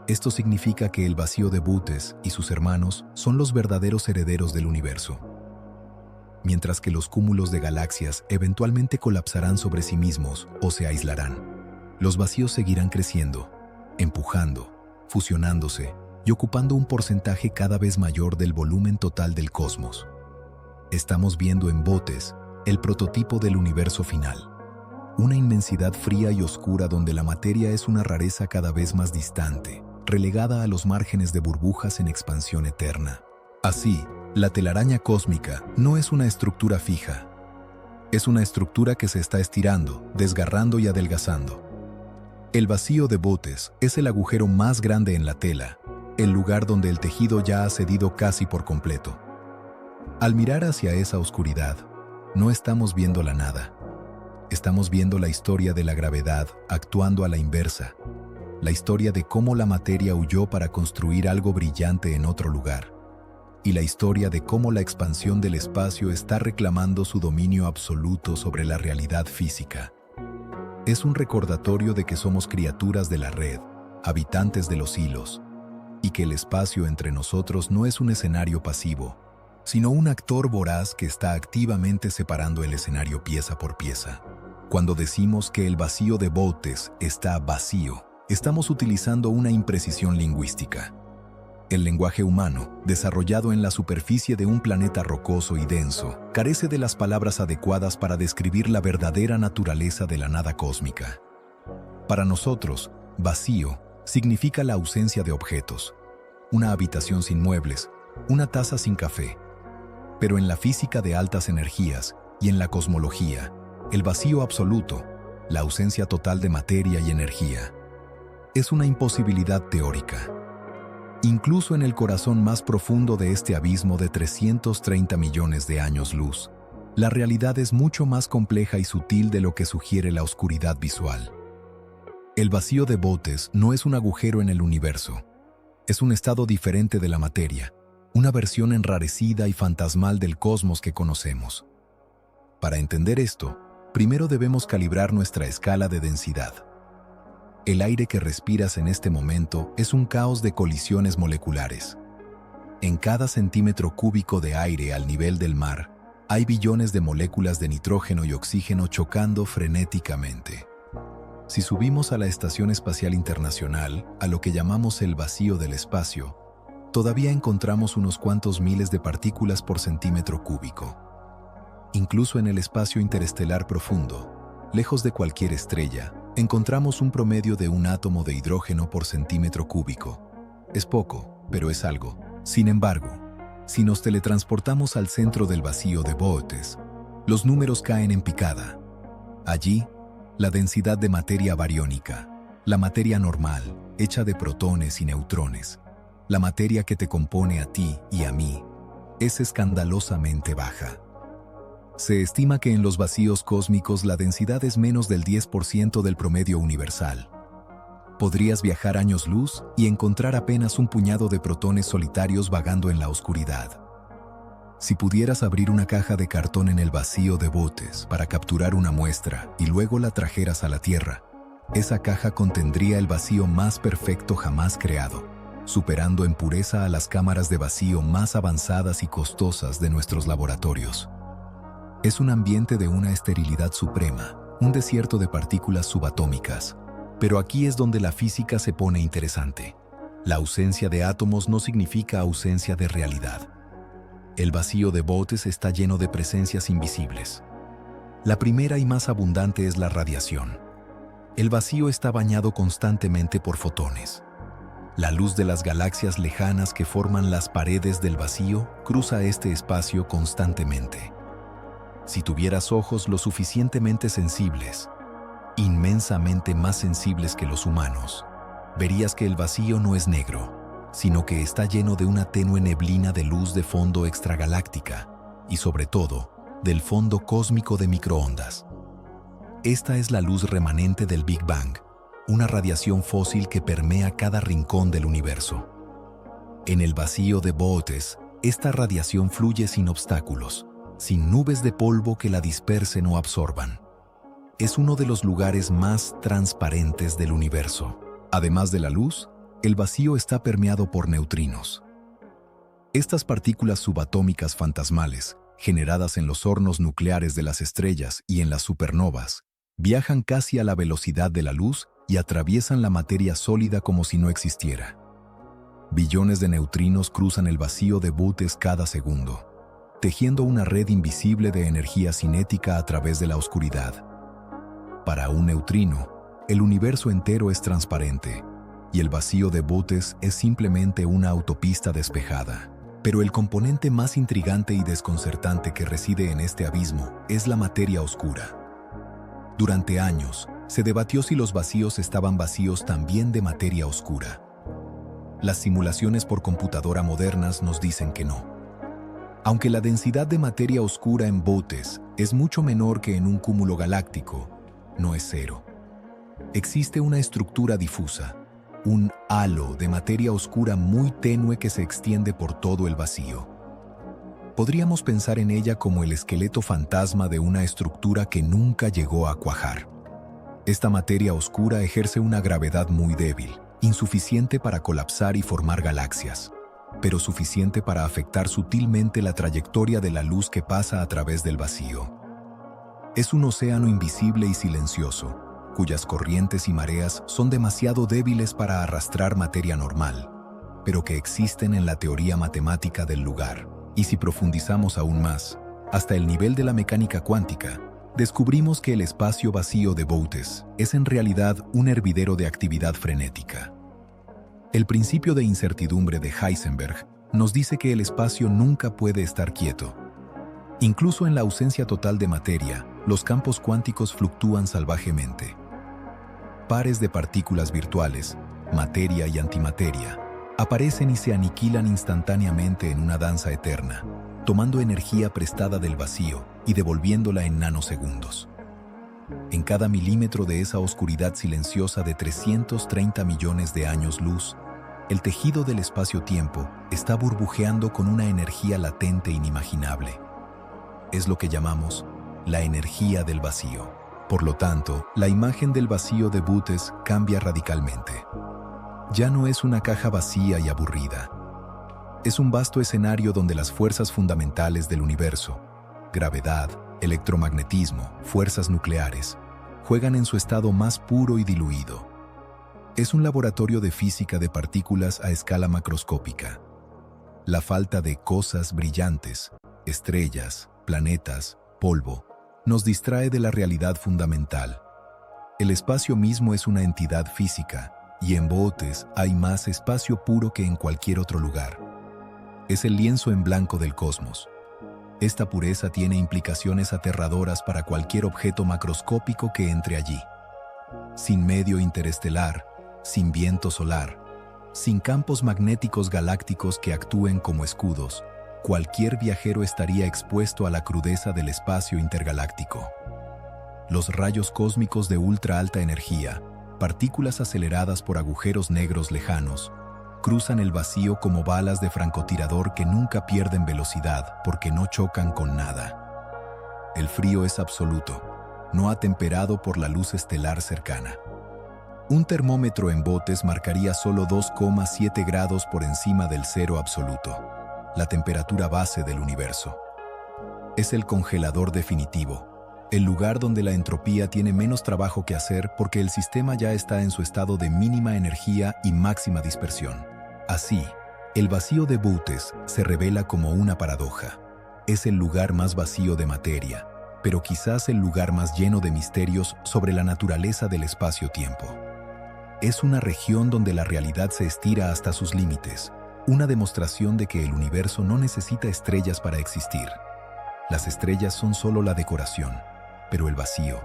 Esto significa que el vacío de Bootes y sus hermanos son los verdaderos herederos del universo. Mientras que los cúmulos de galaxias eventualmente colapsarán sobre sí mismos o se aislarán, los vacíos seguirán creciendo, empujando, fusionándose y ocupando un porcentaje cada vez mayor del volumen total del cosmos. Estamos viendo en Bootes el prototipo del universo final, una inmensidad fría y oscura donde la materia es una rareza cada vez más distante, relegada a los márgenes de burbujas en expansión eterna. Así, la telaraña cósmica no es una estructura fija. Es una estructura que se está estirando, desgarrando y adelgazando. El vacío de Bootes es el agujero más grande en la tela, el lugar donde el tejido ya ha cedido casi por completo. Al mirar hacia esa oscuridad, no estamos viendo la nada. Estamos viendo la historia de la gravedad actuando a la inversa, la historia de cómo la materia huyó para construir algo brillante en otro lugar, y la historia de cómo la expansión del espacio está reclamando su dominio absoluto sobre la realidad física. Es un recordatorio de que somos criaturas de la red, habitantes de los hilos, y que el espacio entre nosotros no es un escenario pasivo, sino un actor voraz que está activamente separando el escenario pieza por pieza. Cuando decimos que el vacío de Bootes está vacío, estamos utilizando una imprecisión lingüística. El lenguaje humano, desarrollado en la superficie de un planeta rocoso y denso, carece de las palabras adecuadas para describir la verdadera naturaleza de la nada cósmica. Para nosotros, vacío significa la ausencia de objetos, una habitación sin muebles, una taza sin café. Pero en la física de altas energías y en la cosmología, el vacío absoluto, la ausencia total de materia y energía, es una imposibilidad teórica. Incluso en el corazón más profundo de este abismo de 330 millones de años luz, la realidad es mucho más compleja y sutil de lo que sugiere la oscuridad visual. El vacío de Bootes no es un agujero en el universo. Es un estado diferente de la materia, una versión enrarecida y fantasmal del cosmos que conocemos. Para entender esto, primero debemos calibrar nuestra escala de densidad. El aire que respiras en este momento es un caos de colisiones moleculares. En cada centímetro cúbico de aire al nivel del mar, hay billones de moléculas de nitrógeno y oxígeno chocando frenéticamente. Si subimos a la Estación Espacial Internacional, a lo que llamamos el vacío del espacio, todavía encontramos unos cuantos miles de partículas por centímetro cúbico. Incluso en el espacio interestelar profundo, lejos de cualquier estrella, encontramos un promedio de un átomo de hidrógeno por centímetro cúbico. Es poco, pero es algo. Sin embargo, si nos teletransportamos al centro del vacío de Bootes, los números caen en picada. Allí, la densidad de materia bariónica, la materia normal, hecha de protones y neutrones, la materia que te compone a ti y a mí, es escandalosamente baja. Se estima que en los vacíos cósmicos la densidad es menos del 10% del promedio universal. Podrías viajar años luz y encontrar apenas un puñado de protones solitarios vagando en la oscuridad. Si pudieras abrir una caja de cartón en el vacío de Bootes para capturar una muestra y luego la trajeras a la Tierra, esa caja contendría el vacío más perfecto jamás creado, superando en pureza a las cámaras de vacío más avanzadas y costosas de nuestros laboratorios. Es un ambiente de una esterilidad suprema, un desierto de partículas subatómicas. Pero aquí es donde la física se pone interesante. La ausencia de átomos no significa ausencia de realidad. El vacío de Bootes está lleno de presencias invisibles. La primera y más abundante es la radiación. El vacío está bañado constantemente por fotones. La luz de las galaxias lejanas que forman las paredes del vacío cruza este espacio constantemente. Si tuvieras ojos lo suficientemente sensibles, inmensamente más sensibles que los humanos, verías que el vacío no es negro, sino que está lleno de una tenue neblina de luz de fondo extragaláctica y, sobre todo, del fondo cósmico de microondas. Esta es la luz remanente del Big Bang, una radiación fósil que permea cada rincón del universo. En el vacío de Bootes, esta radiación fluye sin obstáculos, sin nubes de polvo que la dispersen o absorban. Es uno de los lugares más transparentes del universo. Además de la luz, el vacío está permeado por neutrinos. Estas partículas subatómicas fantasmales, generadas en los hornos nucleares de las estrellas y en las supernovas, viajan casi a la velocidad de la luz y atraviesan la materia sólida como si no existiera. Billones de neutrinos cruzan el vacío de Bootes cada segundo, tejiendo una red invisible de energía cinética a través de la oscuridad. Para un neutrino, el universo entero es transparente, y el vacío de Bootes es simplemente una autopista despejada. Pero el componente más intrigante y desconcertante que reside en este abismo es la materia oscura. Durante años, se debatió si los vacíos estaban vacíos también de materia oscura. Las simulaciones por computadora modernas nos dicen que no. Aunque la densidad de materia oscura en Bootes es mucho menor que en un cúmulo galáctico, no es cero. Existe una estructura difusa, un halo de materia oscura muy tenue que se extiende por todo el vacío. Podríamos pensar en ella como el esqueleto fantasma de una estructura que nunca llegó a cuajar. Esta materia oscura ejerce una gravedad muy débil, insuficiente para colapsar y formar galaxias, pero suficiente para afectar sutilmente la trayectoria de la luz que pasa a través del vacío. Es un océano invisible y silencioso, cuyas corrientes y mareas son demasiado débiles para arrastrar materia normal, pero que existen en la teoría matemática del lugar. Y si profundizamos aún más, hasta el nivel de la mecánica cuántica, descubrimos que el espacio vacío de Bootes es en realidad un hervidero de actividad frenética. El principio de incertidumbre de Heisenberg nos dice que el espacio nunca puede estar quieto. Incluso en la ausencia total de materia, los campos cuánticos fluctúan salvajemente. Pares de partículas virtuales, materia y antimateria, aparecen y se aniquilan instantáneamente en una danza eterna, tomando energía prestada del vacío y devolviéndola en nanosegundos. En cada milímetro de esa oscuridad silenciosa de 330 millones de años luz, el tejido del espacio-tiempo está burbujeando con una energía latente e inimaginable. Es lo que llamamos la energía del vacío. Por lo tanto, la imagen del vacío de Bootes cambia radicalmente. Ya no es una caja vacía y aburrida. Es un vasto escenario donde las fuerzas fundamentales del universo, gravedad, electromagnetismo, fuerzas nucleares, juegan en su estado más puro y diluido. Es un laboratorio de física de partículas a escala macroscópica. La falta de cosas brillantes, estrellas, planetas, polvo, nos distrae de la realidad fundamental. El espacio mismo es una entidad física, y en Bootes hay más espacio puro que en cualquier otro lugar. Es el lienzo en blanco del cosmos. Esta pureza tiene implicaciones aterradoras para cualquier objeto macroscópico que entre allí. Sin medio interestelar, sin viento solar, sin campos magnéticos galácticos que actúen como escudos, cualquier viajero estaría expuesto a la crudeza del espacio intergaláctico. Los rayos cósmicos de ultra alta energía, partículas aceleradas por agujeros negros lejanos, cruzan el vacío como balas de francotirador que nunca pierden velocidad porque no chocan con nada. El frío es absoluto, no atemperado por la luz estelar cercana. Un termómetro en Bootes marcaría solo 2,7 grados por encima del cero absoluto, la temperatura base del universo. Es el congelador definitivo, el lugar donde la entropía tiene menos trabajo que hacer porque el sistema ya está en su estado de mínima energía y máxima dispersión. Así, el vacío de Bootes se revela como una paradoja. Es el lugar más vacío de materia, pero quizás el lugar más lleno de misterios sobre la naturaleza del espacio-tiempo. Es una región donde la realidad se estira hasta sus límites, una demostración de que el universo no necesita estrellas para existir. Las estrellas son solo la decoración, pero el vacío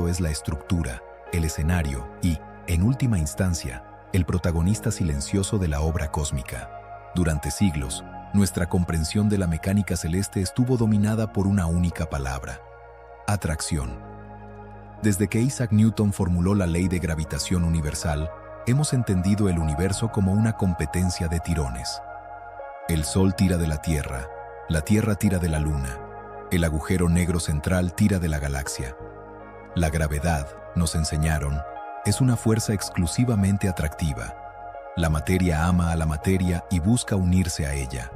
es la estructura, el escenario y, en última instancia, el protagonista silencioso de la obra cósmica. Durante siglos, nuestra comprensión de la mecánica celeste estuvo dominada por una única palabra: atracción. Desde que Isaac Newton formuló la ley de gravitación universal, hemos entendido el universo como una competencia de tirones. El Sol tira de la Tierra tira de la Luna, el agujero negro central tira de la galaxia. La gravedad, nos enseñaron, es una fuerza exclusivamente atractiva. La materia ama a la materia y busca unirse a ella.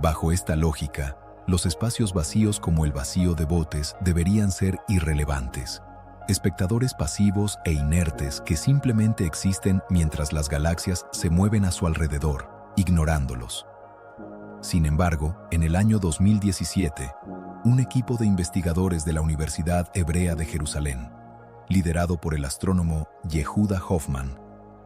Bajo esta lógica, los espacios vacíos como el vacío de Bootes deberían ser irrelevantes, espectadores pasivos e inertes que simplemente existen mientras las galaxias se mueven a su alrededor, ignorándolos. Sin embargo, en el año 2017, un equipo de investigadores de la Universidad Hebrea de Jerusalén, liderado por el astrónomo Yehuda Hoffman,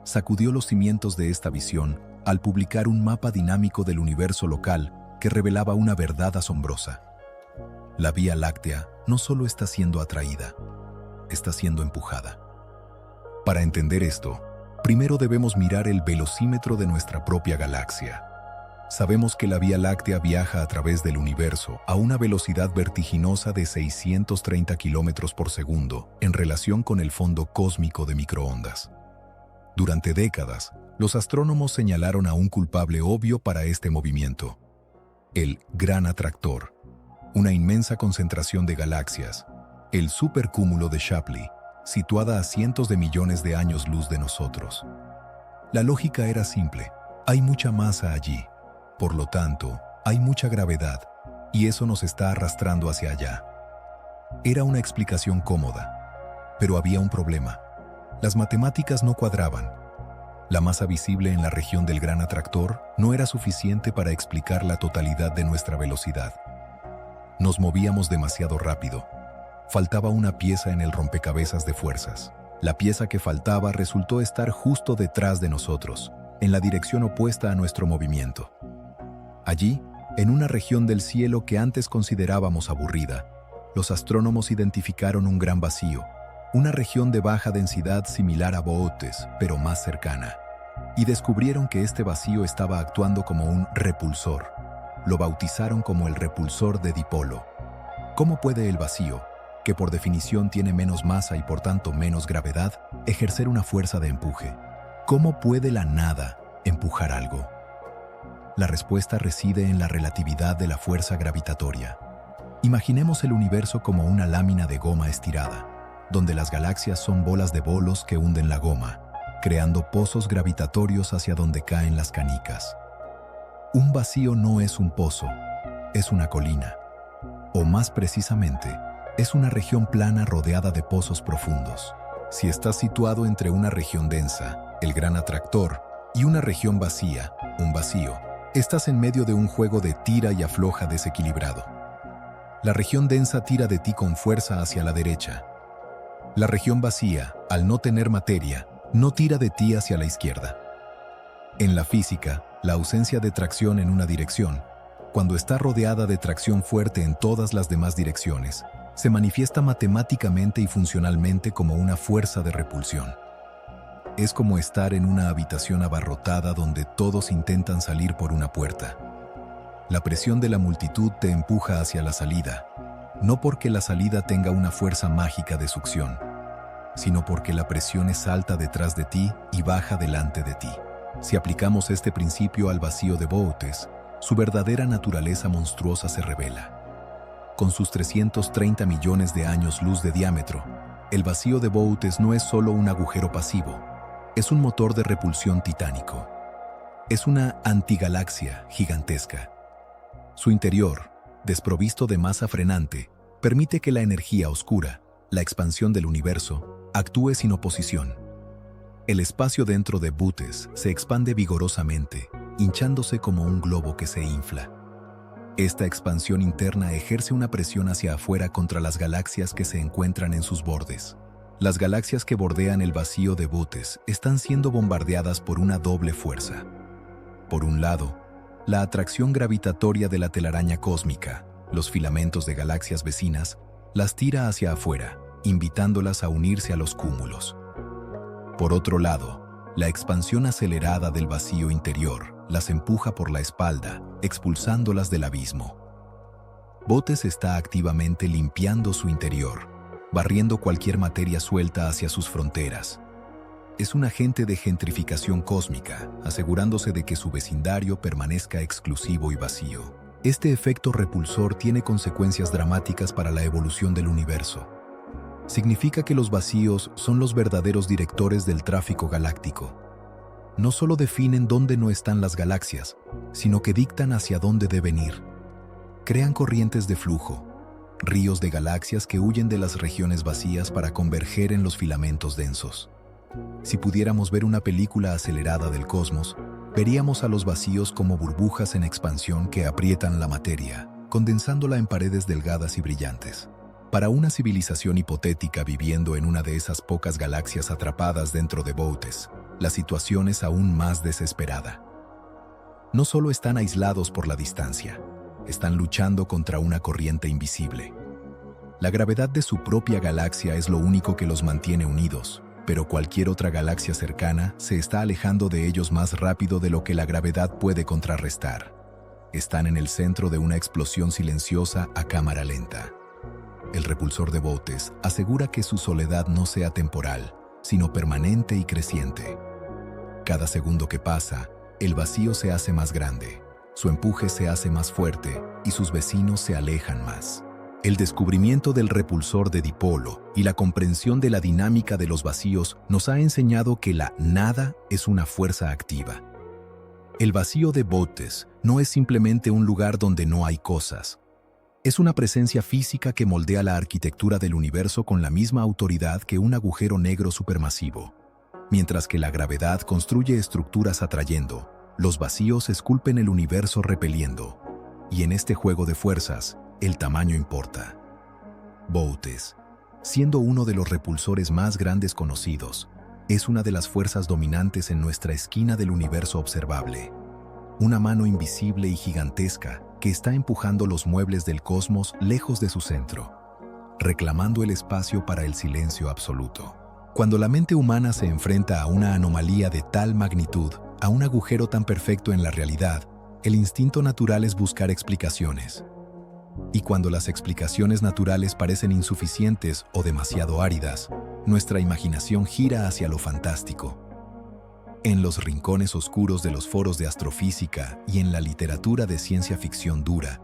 sacudió los cimientos de esta visión al publicar un mapa dinámico del universo local que revelaba una verdad asombrosa. La Vía Láctea no solo está siendo atraída, está siendo empujada. Para entender esto, primero debemos mirar el velocímetro de nuestra propia galaxia. Sabemos que la Vía Láctea viaja a través del universo a una velocidad vertiginosa de 630 kilómetros por segundo en relación con el fondo cósmico de microondas. Durante décadas, los astrónomos señalaron a un culpable obvio para este movimiento: el Gran Atractor, una inmensa concentración de galaxias, el supercúmulo de Shapley, situada a cientos de millones de años luz de nosotros. La lógica era simple: hay mucha masa allí, por lo tanto, hay mucha gravedad, y eso nos está arrastrando hacia allá. Era una explicación cómoda, pero había un problema. Las matemáticas no cuadraban. La masa visible en la región del Gran Atractor no era suficiente para explicar la totalidad de nuestra velocidad. Nos movíamos demasiado rápido. Faltaba una pieza en el rompecabezas de fuerzas. La pieza que faltaba resultó estar justo detrás de nosotros, en la dirección opuesta a nuestro movimiento. Allí, en una región del cielo que antes considerábamos aburrida, los astrónomos identificaron un gran vacío, una región de baja densidad similar a Boötes, pero más cercana, y descubrieron que este vacío estaba actuando como un repulsor. Lo bautizaron como el repulsor de dipolo. ¿Cómo puede el vacío, que por definición tiene menos masa y por tanto menos gravedad, ejercer una fuerza de empuje? ¿Cómo puede la nada empujar algo? La respuesta reside en la relatividad de la fuerza gravitatoria. Imaginemos el universo como una lámina de goma estirada, donde las galaxias son bolas de bolos que hunden la goma, creando pozos gravitatorios hacia donde caen las canicas. Un vacío no es un pozo, es una colina, o más precisamente, es una región plana rodeada de pozos profundos. Si estás situado entre una región densa, el Gran Atractor, y una región vacía, un vacío, estás en medio de un juego de tira y afloja desequilibrado. La región densa tira de ti con fuerza hacia la derecha. La región vacía, al no tener materia, no tira de ti hacia la izquierda. En la física, la ausencia de tracción en una dirección, cuando está rodeada de tracción fuerte en todas las demás direcciones, se manifiesta matemáticamente y funcionalmente como una fuerza de repulsión. Es como estar en una habitación abarrotada donde todos intentan salir por una puerta. La presión de la multitud te empuja hacia la salida, no porque la salida tenga una fuerza mágica de succión, sino porque la presión es alta detrás de ti y baja delante de ti. Si aplicamos este principio al vacío de Boötes, su verdadera naturaleza monstruosa se revela. Con sus 330 millones de años luz de diámetro, el vacío de Boötes no es solo un agujero pasivo, es un motor de repulsión titánico. Es una antigalaxia gigantesca. Su interior, desprovisto de masa frenante, permite que la energía oscura, la expansión del universo, actúe sin oposición. El espacio dentro de Boötes se expande vigorosamente, hinchándose como un globo que se infla. Esta expansión interna ejerce una presión hacia afuera contra las galaxias que se encuentran en sus bordes. Las galaxias que bordean el vacío de Boötes están siendo bombardeadas por una doble fuerza. Por un lado, la atracción gravitatoria de la telaraña cósmica, los filamentos de galaxias vecinas, las tira hacia afuera, invitándolas a unirse a los cúmulos. Por otro lado, la expansión acelerada del vacío interior las empuja por la espalda, expulsándolas del abismo. Boötes está activamente limpiando su interior, barriendo cualquier materia suelta hacia sus fronteras. Es un agente de gentrificación cósmica, asegurándose de que su vecindario permanezca exclusivo y vacío. Este efecto repulsor tiene consecuencias dramáticas para la evolución del universo. Significa que los vacíos son los verdaderos directores del tráfico galáctico. No solo definen dónde no están las galaxias, sino que dictan hacia dónde deben ir. Crean corrientes de flujo, ríos de galaxias que huyen de las regiones vacías para converger en los filamentos densos. Si pudiéramos ver una película acelerada del cosmos, veríamos a los vacíos como burbujas en expansión que aprietan la materia, condensándola en paredes delgadas y brillantes. Para una civilización hipotética viviendo en una de esas pocas galaxias atrapadas dentro de Boötes, la situación es aún más desesperada. No solo están aislados por la distancia, están luchando contra una corriente invisible. La gravedad de su propia galaxia es lo único que los mantiene unidos, pero cualquier otra galaxia cercana se está alejando de ellos más rápido de lo que la gravedad puede contrarrestar. Están en el centro de una explosión silenciosa a cámara lenta. El repulsor de Boötes asegura que su soledad no sea temporal, sino permanente y creciente. Cada segundo que pasa, el vacío se hace más grande, su empuje se hace más fuerte y sus vecinos se alejan más. El descubrimiento del repulsor de dipolo y la comprensión de la dinámica de los vacíos nos ha enseñado que la nada es una fuerza activa. El vacío de Boötes no es simplemente un lugar donde no hay cosas. Es una presencia física que moldea la arquitectura del universo con la misma autoridad que un agujero negro supermasivo. Mientras que la gravedad construye estructuras atrayendo, los vacíos esculpen el universo repeliendo. Y en este juego de fuerzas, el tamaño importa. Boötes, siendo uno de los repulsores más grandes conocidos, es una de las fuerzas dominantes en nuestra esquina del universo observable. Una mano invisible y gigantesca que está empujando los muebles del cosmos lejos de su centro, reclamando el espacio para el silencio absoluto. Cuando la mente humana se enfrenta a una anomalía de tal magnitud, a un agujero tan perfecto en la realidad, el instinto natural es buscar explicaciones. Y cuando las explicaciones naturales parecen insuficientes o demasiado áridas, nuestra imaginación gira hacia lo fantástico. En los rincones oscuros de los foros de astrofísica y en la literatura de ciencia ficción dura,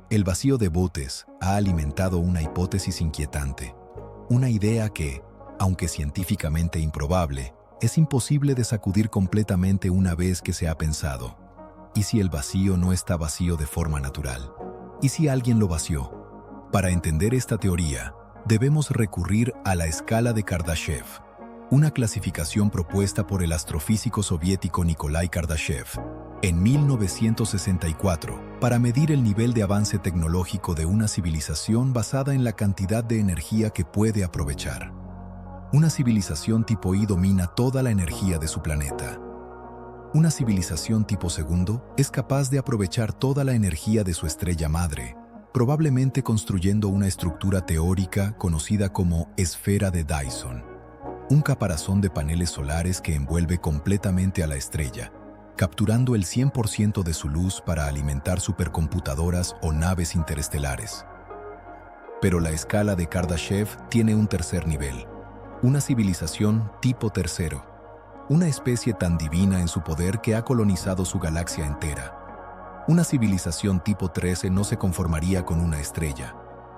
el vacío de Boötes ha alimentado una hipótesis inquietante, una idea que, aunque científicamente improbable, es imposible de sacudir completamente una vez que se ha pensado. ¿Y si el vacío no está vacío de forma natural? ¿Y si alguien lo vació? Para entender esta teoría, debemos recurrir a la escala de Kardashev, una clasificación propuesta por el astrofísico soviético Nikolai Kardashev en 1964 para medir el nivel de avance tecnológico de una civilización basada en la cantidad de energía que puede aprovechar. Una civilización tipo I domina toda la energía de su planeta. Una civilización tipo segundo es capaz de aprovechar toda la energía de su estrella madre, probablemente construyendo una estructura teórica conocida como esfera de Dyson, un caparazón de paneles solares que envuelve completamente a la estrella, capturando el 100% de su luz para alimentar supercomputadoras o naves interestelares. Pero la escala de Kardashev tiene un tercer nivel, una civilización tipo tercero, una especie tan divina en su poder que ha colonizado su galaxia entera. Una civilización tipo 13 no se conformaría con una estrella,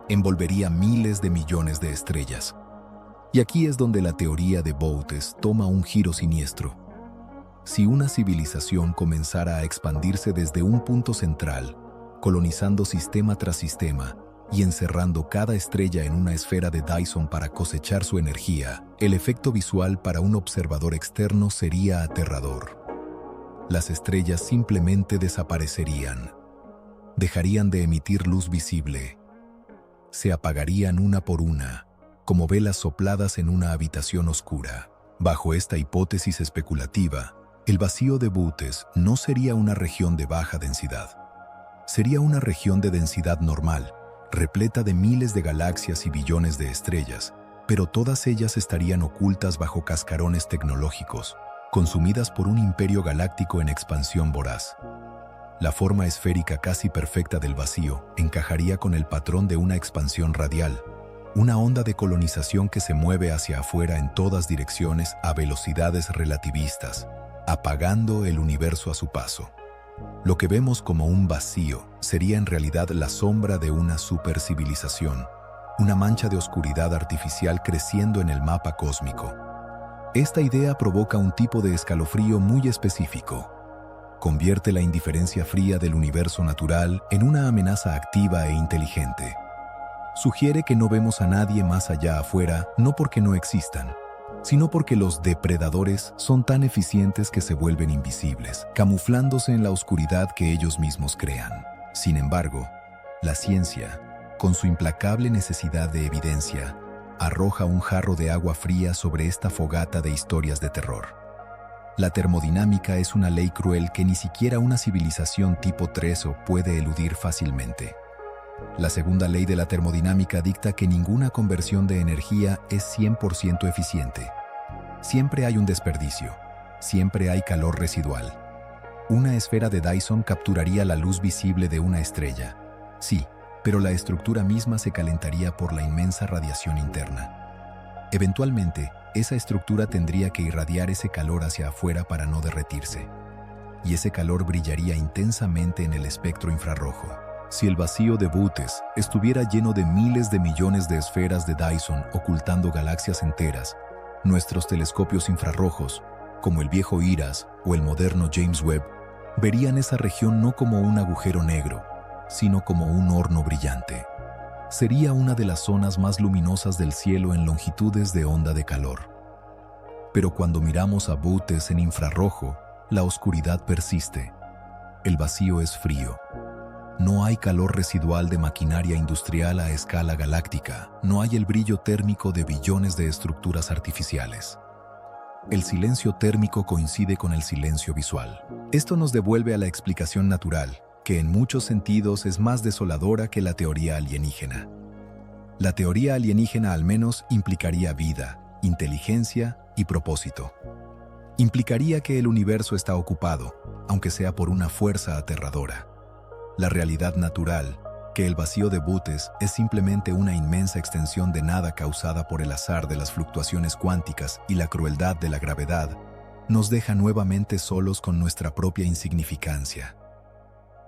envolvería miles de millones de estrellas. Y aquí es donde la teoría de Boötes toma un giro siniestro. Si una civilización comenzara a expandirse desde un punto central, colonizando sistema tras sistema, y encerrando cada estrella en una esfera de Dyson para cosechar su energía, el efecto visual para un observador externo sería aterrador. Las estrellas simplemente desaparecerían. Dejarían de emitir luz visible. Se apagarían una por una, como velas sopladas en una habitación oscura. Bajo esta hipótesis especulativa, el vacío de Boötes no sería una región de baja densidad. Sería una región de densidad normal, repleta de miles de galaxias y billones de estrellas, pero todas ellas estarían ocultas bajo cascarones tecnológicos, consumidas por un imperio galáctico en expansión voraz. La forma esférica casi perfecta del vacío encajaría con el patrón de una expansión radial, una onda de colonización que se mueve hacia afuera en todas direcciones a velocidades relativistas, apagando el universo a su paso. Lo que vemos como un vacío sería en realidad la sombra de una supercivilización, una mancha de oscuridad artificial creciendo en el mapa cósmico. Esta idea provoca un tipo de escalofrío muy específico. Convierte la indiferencia fría del universo natural en una amenaza activa e inteligente. Sugiere que no vemos a nadie más allá afuera, no porque no existan, sino porque los depredadores son tan eficientes que se vuelven invisibles, camuflándose en la oscuridad que ellos mismos crean. Sin embargo, la ciencia, con su implacable necesidad de evidencia, arroja un jarro de agua fría sobre esta fogata de historias de terror. La termodinámica es una ley cruel que ni siquiera una civilización tipo 3 puede eludir fácilmente. La segunda ley de la termodinámica dicta que ninguna conversión de energía es 100% eficiente. Siempre hay un desperdicio, siempre hay calor residual. Una esfera de Dyson capturaría la luz visible de una estrella. Sí, pero la estructura misma se calentaría por la inmensa radiación interna. Eventualmente, esa estructura tendría que irradiar ese calor hacia afuera para no derretirse. Y ese calor brillaría intensamente en el espectro infrarrojo. Si el vacío de Bootes estuviera lleno de miles de millones de esferas de Dyson ocultando galaxias enteras, nuestros telescopios infrarrojos, como el viejo IRAS o el moderno James Webb, verían esa región no como un agujero negro, sino como un horno brillante. Sería una de las zonas más luminosas del cielo en longitudes de onda de calor. Pero cuando miramos a Bootes en infrarrojo, la oscuridad persiste. El vacío es frío. No hay calor residual de maquinaria industrial a escala galáctica. No hay el brillo térmico de billones de estructuras artificiales. El silencio térmico coincide con el silencio visual. Esto nos devuelve a la explicación natural, que en muchos sentidos es más desoladora que la teoría alienígena. La teoría alienígena al menos implicaría vida, inteligencia y propósito. Implicaría que el universo está ocupado, aunque sea por una fuerza aterradora. La realidad natural, que el vacío de Bootes es simplemente una inmensa extensión de nada causada por el azar de las fluctuaciones cuánticas y la crueldad de la gravedad, nos deja nuevamente solos con nuestra propia insignificancia.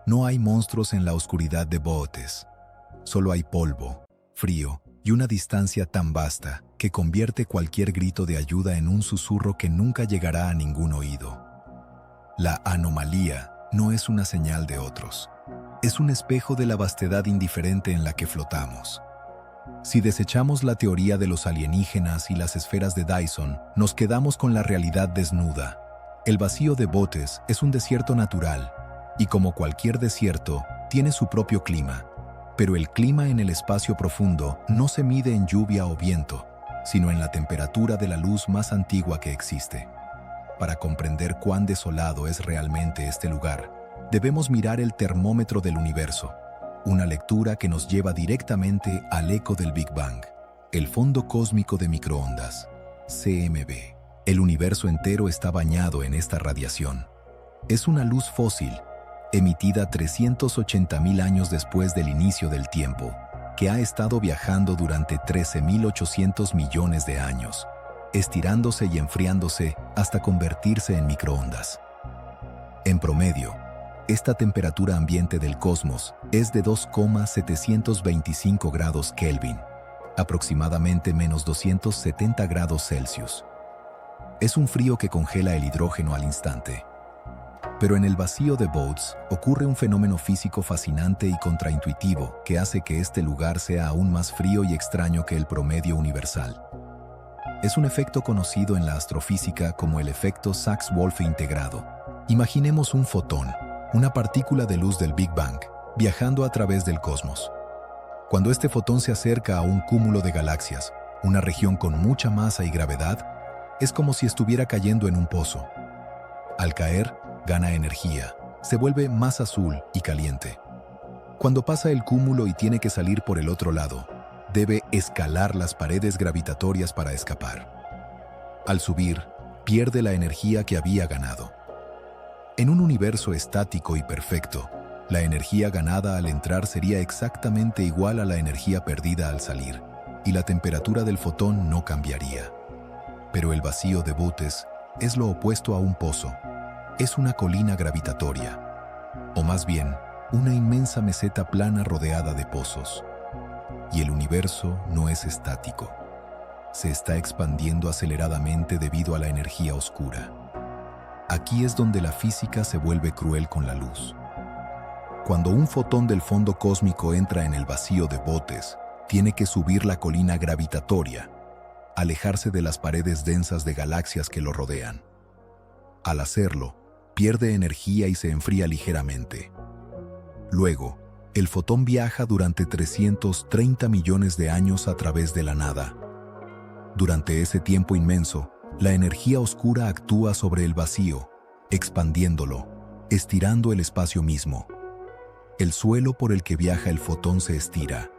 No hay monstruos en la oscuridad de Bootes. Solo hay polvo, frío y una distancia tan vasta que convierte cualquier grito de ayuda en un susurro que nunca llegará a ningún oído. La anomalía no es una señal de otros. Es un espejo de la vastedad indiferente en la que flotamos. Si desechamos la teoría de los alienígenas y las esferas de Dyson, nos quedamos con la realidad desnuda. El vacío de Bootes es un desierto natural, y como cualquier desierto, tiene su propio clima. Pero el clima en el espacio profundo no se mide en lluvia o viento, sino en la temperatura de la luz más antigua que existe. Para comprender cuán desolado es realmente este lugar, debemos mirar el termómetro del universo, una lectura que nos lleva directamente al eco del Big Bang, el fondo cósmico de microondas, CMB. El universo entero está bañado en esta radiación. Es una luz fósil, emitida 380.000 años después del inicio del tiempo, que ha estado viajando durante 13.800 millones de años, estirándose y enfriándose hasta convertirse en microondas. En promedio, esta temperatura ambiente del cosmos es de 2,725 grados Kelvin, aproximadamente menos 270 grados Celsius. Es un frío que congela el hidrógeno al instante. Pero en el vacío de Bootes ocurre un fenómeno físico fascinante y contraintuitivo que hace que este lugar sea aún más frío y extraño que el promedio universal. Es un efecto conocido en la astrofísica como el efecto Sachs-Wolfe integrado. Imaginemos un fotón, una partícula de luz del Big Bang, viajando a través del cosmos. Cuando este fotón se acerca a un cúmulo de galaxias, una región con mucha masa y gravedad, es como si estuviera cayendo en un pozo. Al caer, gana energía, se vuelve más azul y caliente. Cuando pasa el cúmulo y tiene que salir por el otro lado, debe escalar las paredes gravitatorias para escapar. Al subir, pierde la energía que había ganado. En un universo estático y perfecto, la energía ganada al entrar sería exactamente igual a la energía perdida al salir, y la temperatura del fotón no cambiaría. Pero el vacío de Bootes es lo opuesto a un pozo. Es una colina gravitatoria, o más bien, una inmensa meseta plana rodeada de pozos. Y el universo no es estático. Se está expandiendo aceleradamente debido a la energía oscura. Aquí es donde la física se vuelve cruel con la luz. Cuando un fotón del fondo cósmico entra en el vacío de Bootes, tiene que subir la colina gravitatoria, alejarse de las paredes densas de galaxias que lo rodean. Al hacerlo, pierde energía y se enfría ligeramente. Luego, el fotón viaja durante 330 millones de años a través de la nada. Durante ese tiempo inmenso, La energía oscura actúa sobre el vacío, expandiéndolo, estirando el espacio mismo. El suelo por el que viaja el fotón se estira.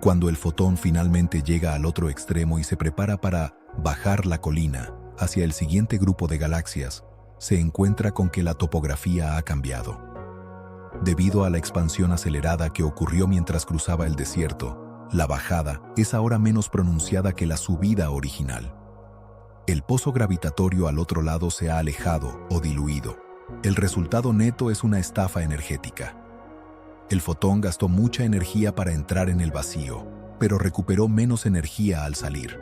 Cuando el fotón finalmente llega al otro extremo y se prepara para bajar la colina hacia el siguiente grupo de galaxias, se encuentra con que la topografía ha cambiado. Debido a la expansión acelerada que ocurrió mientras cruzaba el desierto, la bajada es ahora menos pronunciada que la subida original. El pozo gravitatorio al otro lado se ha alejado o diluido. El resultado neto es una estafa energética. El fotón gastó mucha energía para entrar en el vacío, pero recuperó menos energía al salir.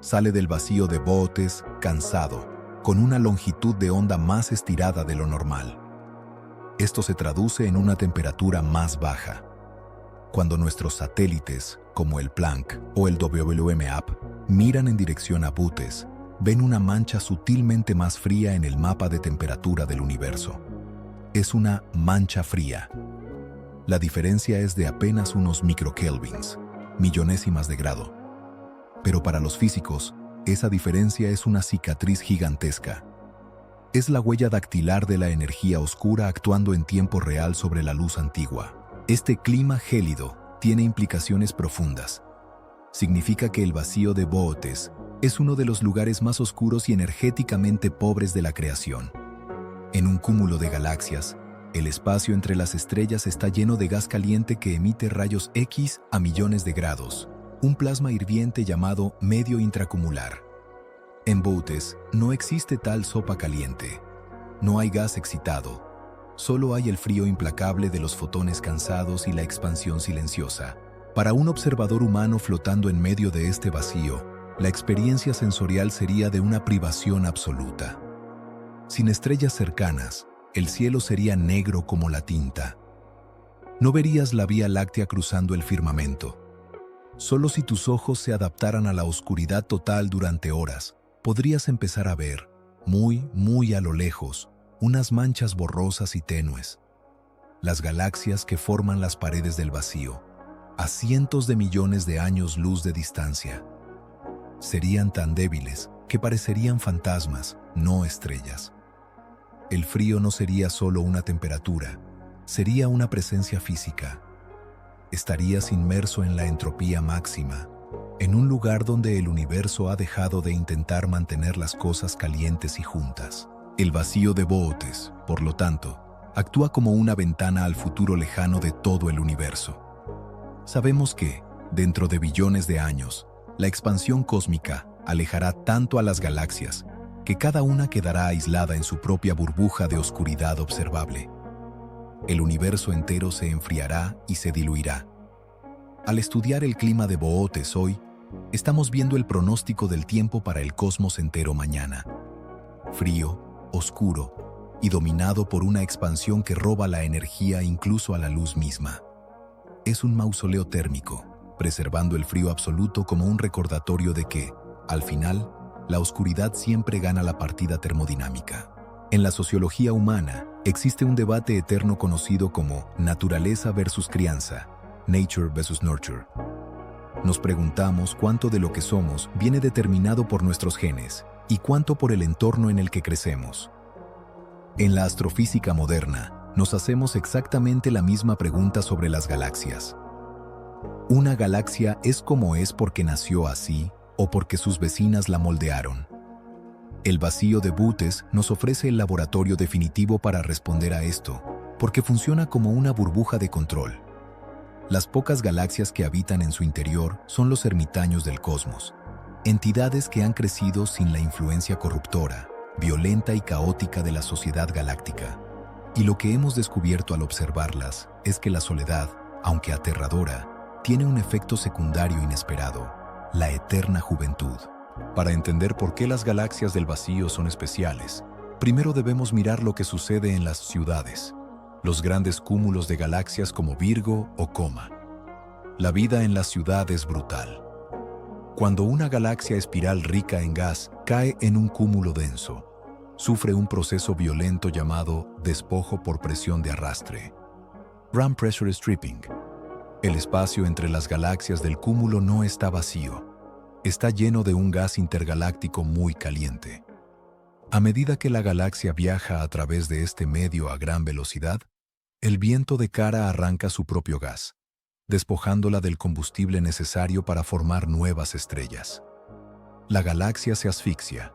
Sale del vacío de Boötes cansado, con una longitud de onda más estirada de lo normal. Esto se traduce en una temperatura más baja. Cuando nuestros satélites, como el Planck o el WMAP, miran en dirección a Boötes, ven una mancha sutilmente más fría en el mapa de temperatura del universo. Es una mancha fría. La diferencia es de apenas unos microkelvins, millonésimas de grado. Pero para los físicos, esa diferencia es una cicatriz gigantesca. Es la huella dactilar de la energía oscura actuando en tiempo real sobre la luz antigua. Este clima gélido tiene implicaciones profundas. Significa que el vacío de Boötes es uno de los lugares más oscuros y energéticamente pobres de la creación. En un cúmulo de galaxias, el espacio entre las estrellas está lleno de gas caliente que emite rayos X a millones de grados, un plasma hirviente llamado medio intracumular. En Boötes no existe tal sopa caliente. No hay gas excitado. Solo hay el frío implacable de los fotones cansados y la expansión silenciosa. Para un observador humano flotando en medio de este vacío, la experiencia sensorial sería de una privación absoluta. Sin estrellas cercanas, el cielo sería negro como la tinta. No verías la Vía Láctea cruzando el firmamento. Solo si tus ojos se adaptaran a la oscuridad total durante horas, podrías empezar a ver, muy a lo lejos, unas manchas borrosas y tenues. Las galaxias que forman las paredes del vacío, a cientos de millones de años luz de distancia. Serían tan débiles que parecerían fantasmas, no estrellas. El frío no sería solo una temperatura, sería una presencia física. Estarías inmerso en la entropía máxima, en un lugar donde el universo ha dejado de intentar mantener las cosas calientes y juntas. El vacío de Boötes, por lo tanto, actúa como una ventana al futuro lejano de todo el universo. Sabemos que, dentro de billones de años, la expansión cósmica alejará tanto a las galaxias que cada una quedará aislada en su propia burbuja de oscuridad observable. El universo entero se enfriará y se diluirá. Al estudiar el clima de Boötes hoy, estamos viendo el pronóstico del tiempo para el cosmos entero mañana. Frío, oscuro y dominado por una expansión que roba la energía incluso a la luz misma. Es un mausoleo térmico, preservando el frío absoluto como un recordatorio de que, al final, la oscuridad siempre gana la partida termodinámica. En la sociología humana, existe un debate eterno conocido como naturaleza versus crianza, nature versus nurture. Nos preguntamos cuánto de lo que somos viene determinado por nuestros genes y cuánto por el entorno en el que crecemos. En la astrofísica moderna, nos hacemos exactamente la misma pregunta sobre las galaxias. ¿Una galaxia es como es porque nació así o porque sus vecinas la moldearon? El vacío de Boötes nos ofrece el laboratorio definitivo para responder a esto, porque funciona como una burbuja de control. Las pocas galaxias que habitan en su interior son los ermitaños del cosmos, entidades que han crecido sin la influencia corruptora, violenta y caótica de la sociedad galáctica. Y lo que hemos descubierto al observarlas es que la soledad, aunque aterradora, tiene un efecto secundario inesperado: la eterna juventud. Para entender por qué las galaxias del vacío son especiales, primero debemos mirar lo que sucede en las ciudades, los grandes cúmulos de galaxias como Virgo o Coma. La vida en la ciudad es brutal. Cuando una galaxia espiral rica en gas cae en un cúmulo denso, sufre un proceso violento llamado despojo por presión de arrastre, Ram Pressure Stripping. El espacio entre las galaxias del cúmulo no está vacío. está lleno de un gas intergaláctico muy caliente. A medida que la galaxia viaja a través de este medio a gran velocidad, el viento de cara arranca su propio gas, despojándola del combustible necesario para formar nuevas estrellas. La galaxia se asfixia,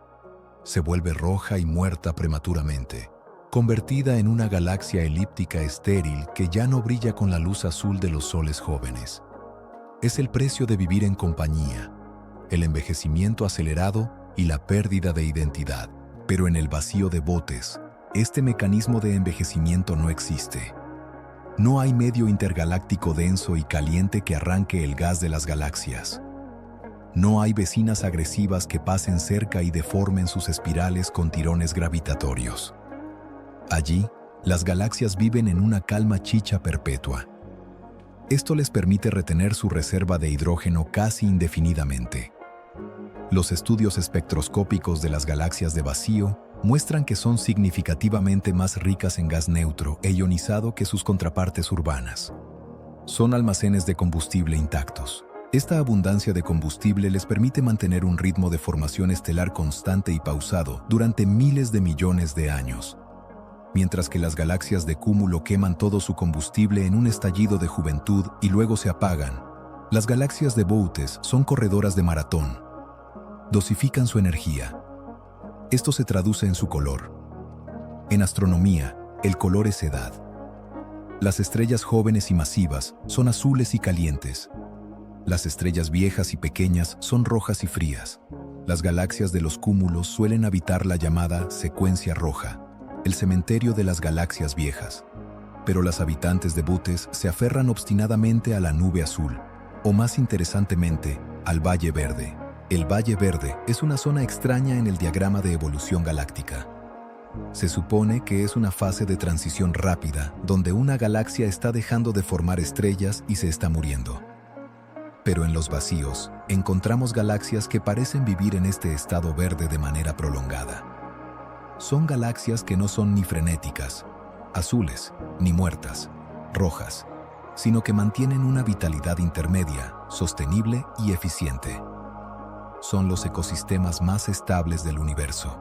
se vuelve roja y muerta prematuramente, convertida en una galaxia elíptica estéril que ya no brilla con la luz azul de los soles jóvenes. Es el precio de vivir en compañía, el envejecimiento acelerado y la pérdida de identidad. Pero en el vacío de Bootes, este mecanismo de envejecimiento no existe. No hay medio intergaláctico denso y caliente que arranque el gas de las galaxias. No hay vecinas agresivas que pasen cerca y deformen sus espirales con tirones gravitatorios. Allí, las galaxias viven en una calma chicha perpetua. Esto les permite retener su reserva de hidrógeno casi indefinidamente. Los estudios espectroscópicos de las galaxias de vacío muestran que son significativamente más ricas en gas neutro e ionizado que sus contrapartes urbanas. Son almacenes de combustible intactos. Esta abundancia de combustible les permite mantener un ritmo de formación estelar constante y pausado durante miles de millones de años. Mientras que las galaxias de cúmulo queman todo su combustible en un estallido de juventud y luego se apagan, las galaxias de Bootes son corredoras de maratón. Dosifican su energía. Esto se traduce en su color. En astronomía, el color es edad. Las estrellas jóvenes y masivas son azules y calientes. Las estrellas viejas y pequeñas son rojas y frías. Las galaxias de los cúmulos suelen habitar la llamada secuencia roja, el cementerio de las galaxias viejas. Pero las habitantes de Bootes se aferran obstinadamente a la nube azul, o más interesantemente, al Valle Verde. El Valle Verde es una zona extraña en el diagrama de evolución galáctica. Se supone que es una fase de transición rápida donde una galaxia está dejando de formar estrellas y se está muriendo. Pero en los vacíos, encontramos galaxias que parecen vivir en este estado verde de manera prolongada. Son galaxias que no son ni frenéticas, azules, ni muertas, rojas, sino que mantienen una vitalidad intermedia, sostenible y eficiente. Son los ecosistemas más estables del universo.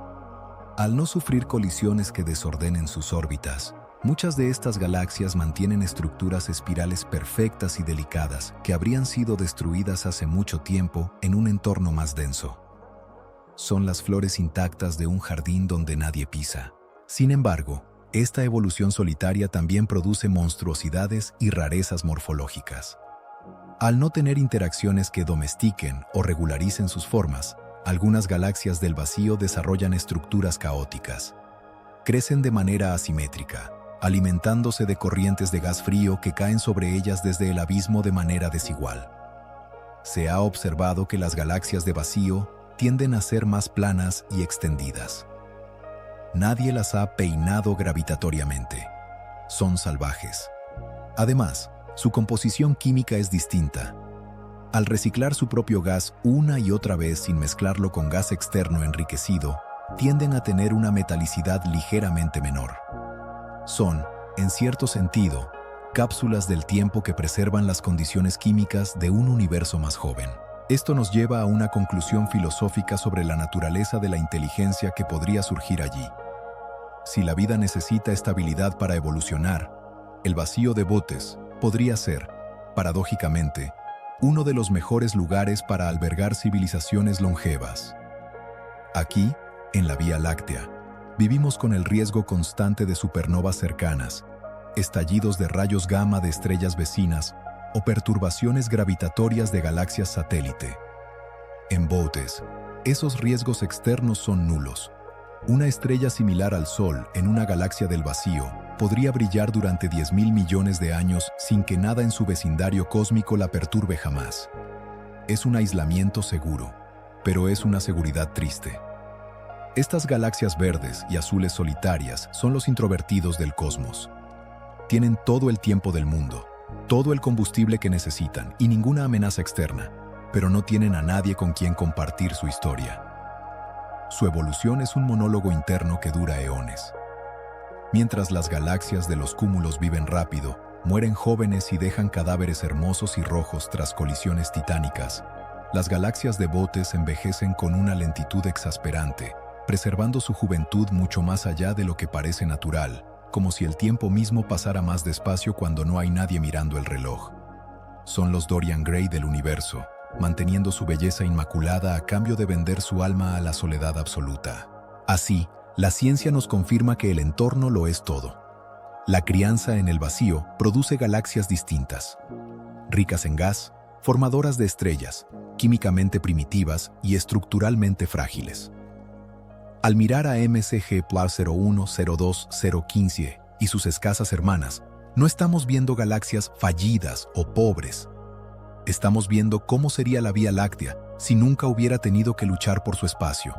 Al no sufrir colisiones que desordenen sus órbitas, muchas de estas galaxias mantienen estructuras espirales perfectas y delicadas que habrían sido destruidas hace mucho tiempo en un entorno más denso. Son las flores intactas de un jardín donde nadie pisa. Sin embargo, esta evolución solitaria también produce monstruosidades y rarezas morfológicas. Al no tener interacciones que domestiquen o regularicen sus formas, algunas galaxias del vacío desarrollan estructuras caóticas. Crecen de manera asimétrica, alimentándose de corrientes de gas frío que caen sobre ellas desde el abismo de manera desigual. Se ha observado que las galaxias de vacío tienden a ser más planas y extendidas. Nadie las ha peinado gravitatoriamente. Son salvajes. Además, su composición química es distinta. Al reciclar su propio gas una y otra vez sin mezclarlo con gas externo enriquecido, tienden a tener una metalicidad ligeramente menor. Son, en cierto sentido, cápsulas del tiempo que preservan las condiciones químicas de un universo más joven. Esto nos lleva a una conclusión filosófica sobre la naturaleza de la inteligencia que podría surgir allí. Si la vida necesita estabilidad para evolucionar, el vacío de Bootes podría ser, paradójicamente, uno de los mejores lugares para albergar civilizaciones longevas. Aquí, en la Vía Láctea, vivimos con el riesgo constante de supernovas cercanas, estallidos de rayos gamma de estrellas vecinas o perturbaciones gravitatorias de galaxias satélite. En Bootes, esos riesgos externos son nulos. Una estrella similar al Sol en una galaxia del vacío podría brillar durante 10.000 millones de años sin que nada en su vecindario cósmico la perturbe jamás. Es un aislamiento seguro, pero es una seguridad triste. Estas galaxias verdes y azules solitarias son los introvertidos del cosmos. Tienen todo el tiempo del mundo, todo el combustible que necesitan y ninguna amenaza externa, pero no tienen a nadie con quien compartir su historia. Su evolución es un monólogo interno que dura eones. Mientras las galaxias de los cúmulos viven rápido, mueren jóvenes y dejan cadáveres hermosos y rojos tras colisiones titánicas, Las galaxias de Bootes envejecen con una lentitud exasperante, preservando su juventud mucho más allá de lo que parece natural, como si el tiempo mismo pasara más despacio cuando no hay nadie mirando el reloj. Son los Dorian Gray del universo, manteniendo su belleza inmaculada a cambio de vender su alma a la soledad absoluta. Así, la ciencia nos confirma que el entorno lo es todo. La crianza en el vacío produce galaxias distintas, ricas en gas, formadoras de estrellas, químicamente primitivas y estructuralmente frágiles. Al mirar a MCG Plus 0102015 y sus escasas hermanas, no estamos viendo galaxias fallidas o pobres. Estamos viendo cómo sería la Vía Láctea si nunca hubiera tenido que luchar por su espacio.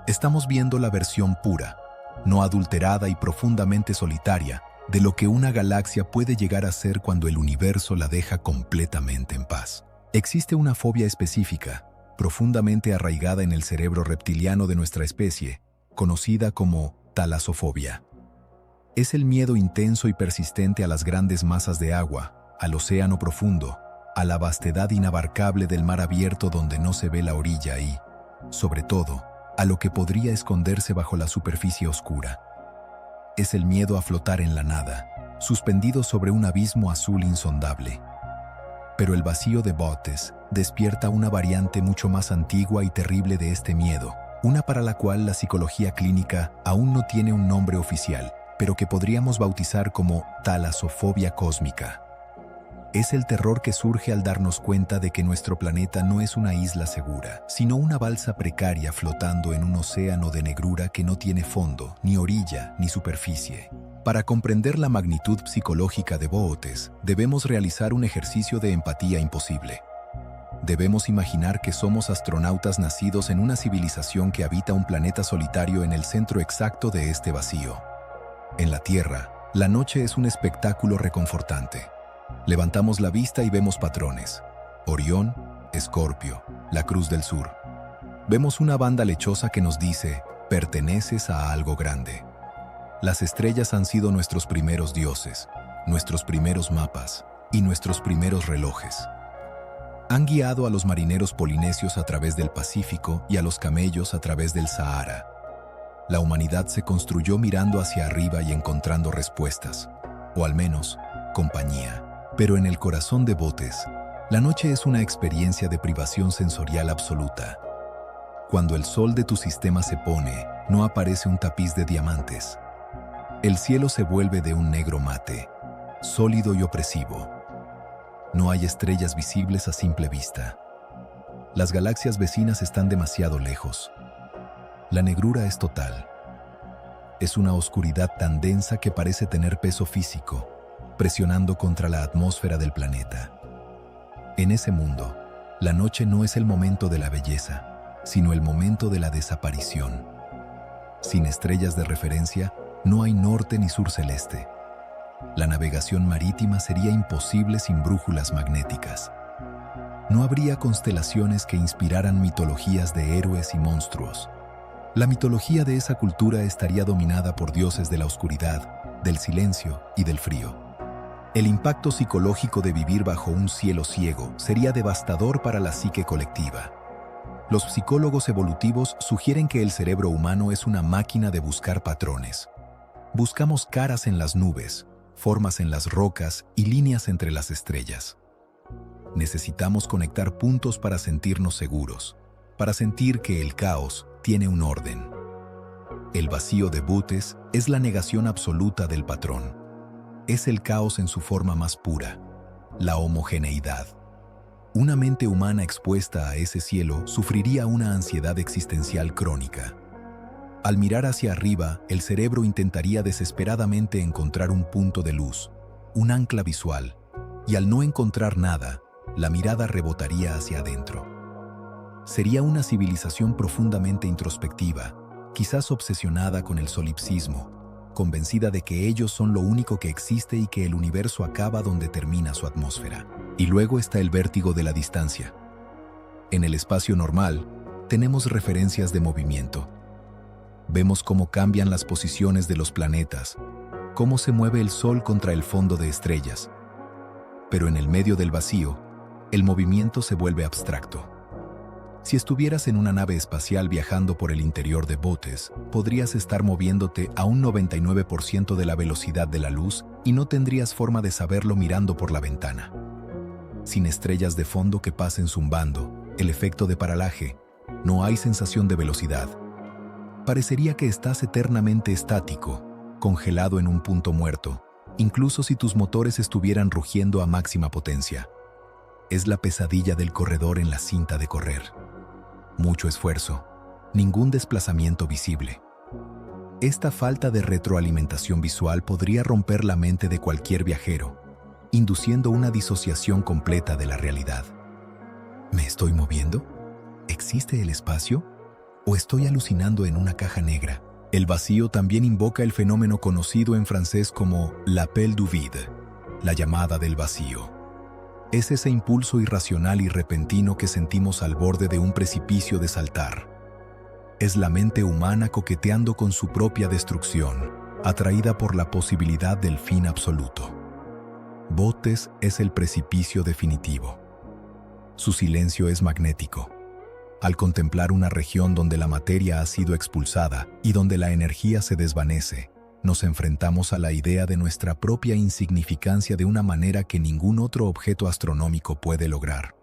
Estamos viendo la versión pura, no adulterada y profundamente solitaria, de lo que una galaxia puede llegar a ser cuando el universo la deja completamente en paz. Existe una fobia específica, profundamente arraigada en el cerebro reptiliano de nuestra especie, conocida como talasofobia. Es el miedo intenso y persistente a las grandes masas de agua, al océano profundo, a la vastedad inabarcable del mar abierto donde no se ve la orilla y, sobre todo, a lo que podría esconderse bajo la superficie oscura. Es el miedo a flotar en la nada, suspendido sobre un abismo azul insondable. Pero el vacío de Bootes despierta una variante mucho más antigua y terrible de este miedo, una para la cual la psicología clínica aún no tiene un nombre oficial, pero que podríamos bautizar como talasofobia cósmica. Es el terror que surge al darnos cuenta de que nuestro planeta no es una isla segura, sino una balsa precaria flotando en un océano de negrura que no tiene fondo, ni orilla, ni superficie. Para comprender la magnitud psicológica de Bootes, debemos realizar un ejercicio de empatía imposible. Debemos imaginar que somos astronautas nacidos en una civilización que habita un planeta solitario en el centro exacto de este vacío. En la Tierra, la noche es un espectáculo reconfortante. Levantamos la vista y vemos patrones: Orión, Escorpio, la Cruz del Sur. Vemos una banda lechosa que nos dice: perteneces a algo grande. Las estrellas han sido nuestros primeros dioses, nuestros primeros mapas y nuestros primeros relojes. Han guiado a los marineros polinesios a través del Pacífico y a los camellos a través del Sahara. La humanidad se construyó mirando hacia arriba y encontrando respuestas, o al menos, compañía. Pero en el corazón de Bootes, la noche es una experiencia de privación sensorial absoluta. Cuando el sol de tu sistema se pone, no aparece un tapiz de diamantes. El cielo se vuelve de un negro mate, sólido y opresivo. No hay estrellas visibles a simple vista. Las galaxias vecinas están demasiado lejos. La negrura es total. Es una oscuridad tan densa que parece tener peso físico, presionando contra la atmósfera del planeta. En ese mundo, la noche no es el momento de la belleza, sino el momento de la desaparición. Sin estrellas de referencia, no hay norte ni sur celeste. La navegación marítima sería imposible sin brújulas magnéticas. No habría constelaciones que inspiraran mitologías de héroes y monstruos. La mitología de esa cultura estaría dominada por dioses de la oscuridad, del silencio y del frío. El impacto psicológico de vivir bajo un cielo ciego sería devastador para la psique colectiva. Los psicólogos evolutivos sugieren que el cerebro humano es una máquina de buscar patrones. Buscamos caras en las nubes, formas en las rocas y líneas entre las estrellas. Necesitamos conectar puntos para sentirnos seguros, para sentir que el caos tiene un orden. El vacío de Bootes es la negación absoluta del patrón. Es el caos en su forma más pura, la homogeneidad. Una mente humana expuesta a ese cielo sufriría una ansiedad existencial crónica. Al mirar hacia arriba, el cerebro intentaría desesperadamente encontrar un punto de luz, un ancla visual, y al no encontrar nada, la mirada rebotaría hacia adentro. Sería una civilización profundamente introspectiva, quizás obsesionada con el solipsismo, convencida de que ellos son lo único que existe y que el universo acaba donde termina su atmósfera. Y luego está el vértigo de la distancia. En el espacio normal, tenemos referencias de movimiento. Vemos cómo cambian las posiciones de los planetas, cómo se mueve el Sol contra el fondo de estrellas. Pero en el medio del vacío, el movimiento se vuelve abstracto. Si estuvieras en una nave espacial viajando por el interior de Bootes, podrías estar moviéndote a un 99% de la velocidad de la luz y no tendrías forma de saberlo mirando por la ventana. Sin estrellas de fondo que pasen zumbando, el efecto de paralaje, no hay sensación de velocidad. Parecería que estás eternamente estático, congelado en un punto muerto, incluso si tus motores estuvieran rugiendo a máxima potencia. Es la pesadilla del corredor en la cinta de correr. Mucho esfuerzo, ningún desplazamiento visible. Esta falta de retroalimentación visual podría romper la mente de cualquier viajero, induciendo una disociación completa de la realidad. ¿Me estoy moviendo? ¿Existe el espacio? ¿O estoy alucinando en una caja negra? El vacío también invoca el fenómeno conocido en francés como l'appel du vide, la llamada del vacío. Es ese impulso irracional y repentino que sentimos al borde de un precipicio de saltar. Es la mente humana coqueteando con su propia destrucción, atraída por la posibilidad del fin absoluto. Bootes es el precipicio definitivo. Su silencio es magnético. Al contemplar una región donde la materia ha sido expulsada y donde la energía se desvanece, nos enfrentamos a la idea de nuestra propia insignificancia de una manera que ningún otro objeto astronómico puede lograr.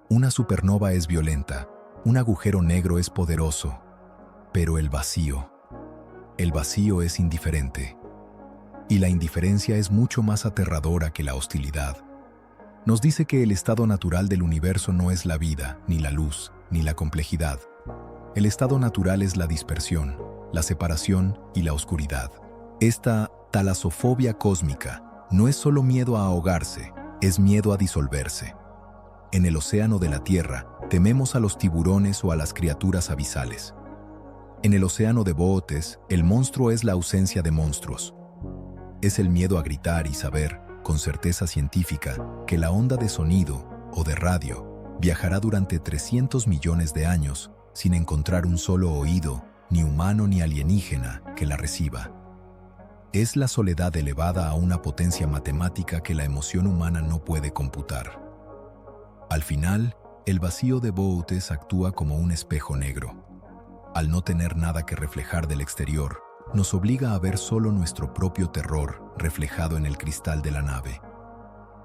Una supernova es violenta, un agujero negro es poderoso, pero el vacío es indiferente. Y la indiferencia es mucho más aterradora que la hostilidad. Nos dice que el estado natural del universo no es la vida, ni la luz, ni la complejidad. El estado natural es la dispersión, la separación y la oscuridad. Esta talasofobia cósmica no es solo miedo a ahogarse, es miedo a disolverse. En el océano de la Tierra, tememos a los tiburones o a las criaturas abisales. En el océano de Bootes, el monstruo es la ausencia de monstruos. Es el miedo a gritar y saber, con certeza científica, que la onda de sonido o de radio viajará durante 300 millones de años sin encontrar un solo oído, ni humano ni alienígena, que la reciba. Es la soledad elevada a una potencia matemática que la emoción humana no puede computar. Al final, el vacío de Bootes actúa como un espejo negro. Al no tener nada que reflejar del exterior, nos obliga a ver solo nuestro propio terror reflejado en el cristal de la nave.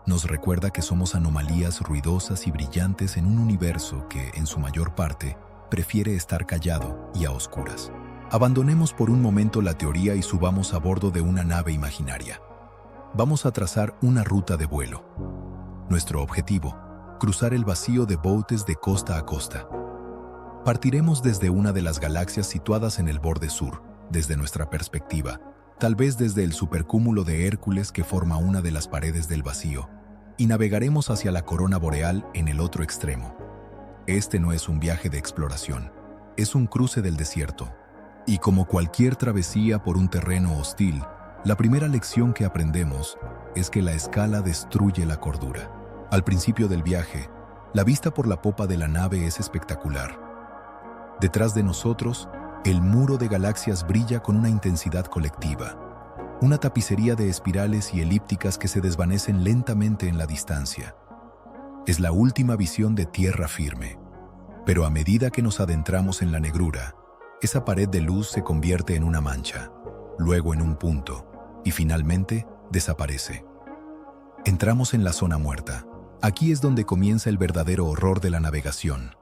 Nos recuerda que somos anomalías ruidosas y brillantes en un universo que, en su mayor parte, prefiere estar callado y a oscuras. Abandonemos por un momento la teoría y subamos a bordo de una nave imaginaria. Vamos a trazar una ruta de vuelo. Nuestro objetivo: cruzar el vacío de Bootes de costa a costa. Partiremos desde una de las galaxias situadas en el borde sur, desde nuestra perspectiva, tal vez desde el supercúmulo de Hércules que forma una de las paredes del vacío, y navegaremos hacia la corona boreal en el otro extremo. Este no es un viaje de exploración, es un cruce del desierto. Y como cualquier travesía por un terreno hostil, la primera lección que aprendemos es que la escala destruye la cordura. Al principio del viaje, la vista por la popa de la nave es espectacular. Detrás de nosotros, el muro de galaxias brilla con una intensidad colectiva, una tapicería de espirales y elípticas que se desvanecen lentamente en la distancia. Es la última visión de tierra firme. Pero a medida que nos adentramos en la negrura, esa pared de luz se convierte en una mancha, luego en un punto, y finalmente desaparece. Entramos en la zona muerta. Aquí es donde comienza el verdadero horror de la navegación.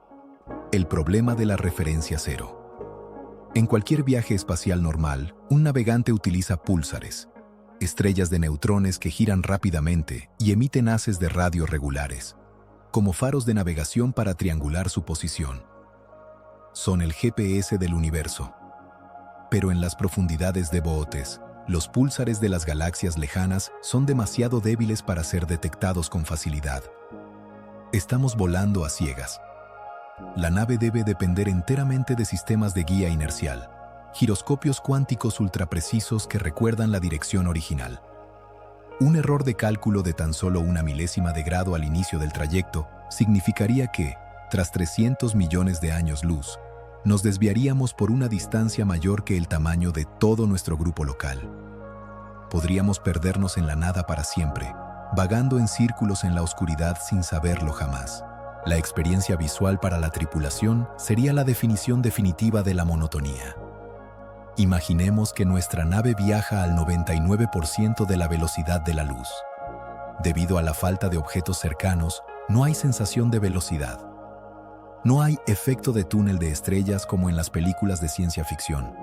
El problema de la referencia cero. En cualquier viaje espacial normal, un navegante utiliza púlsares, estrellas de neutrones que giran rápidamente y emiten haces de radio regulares, como faros de navegación para triangular su posición. Son el GPS del universo. Pero en las profundidades de Bootes, los púlsares de las galaxias lejanas son demasiado débiles para ser detectados con facilidad. Estamos volando a ciegas. La nave debe depender enteramente de sistemas de guía inercial, giroscopios cuánticos ultraprecisos que recuerdan la dirección original. Un error de cálculo de tan solo una milésima de grado al inicio del trayecto significaría que, tras 300 millones de años luz, nos desviaríamos por una distancia mayor que el tamaño de todo nuestro grupo local. Podríamos perdernos en la nada para siempre, vagando en círculos en la oscuridad sin saberlo jamás. La experiencia visual para la tripulación sería la definición definitiva de la monotonía. Imaginemos que nuestra nave viaja al 99% de la velocidad de la luz. Debido a la falta de objetos cercanos, no hay sensación de velocidad. No hay efecto de túnel de estrellas como en las películas de ciencia ficción,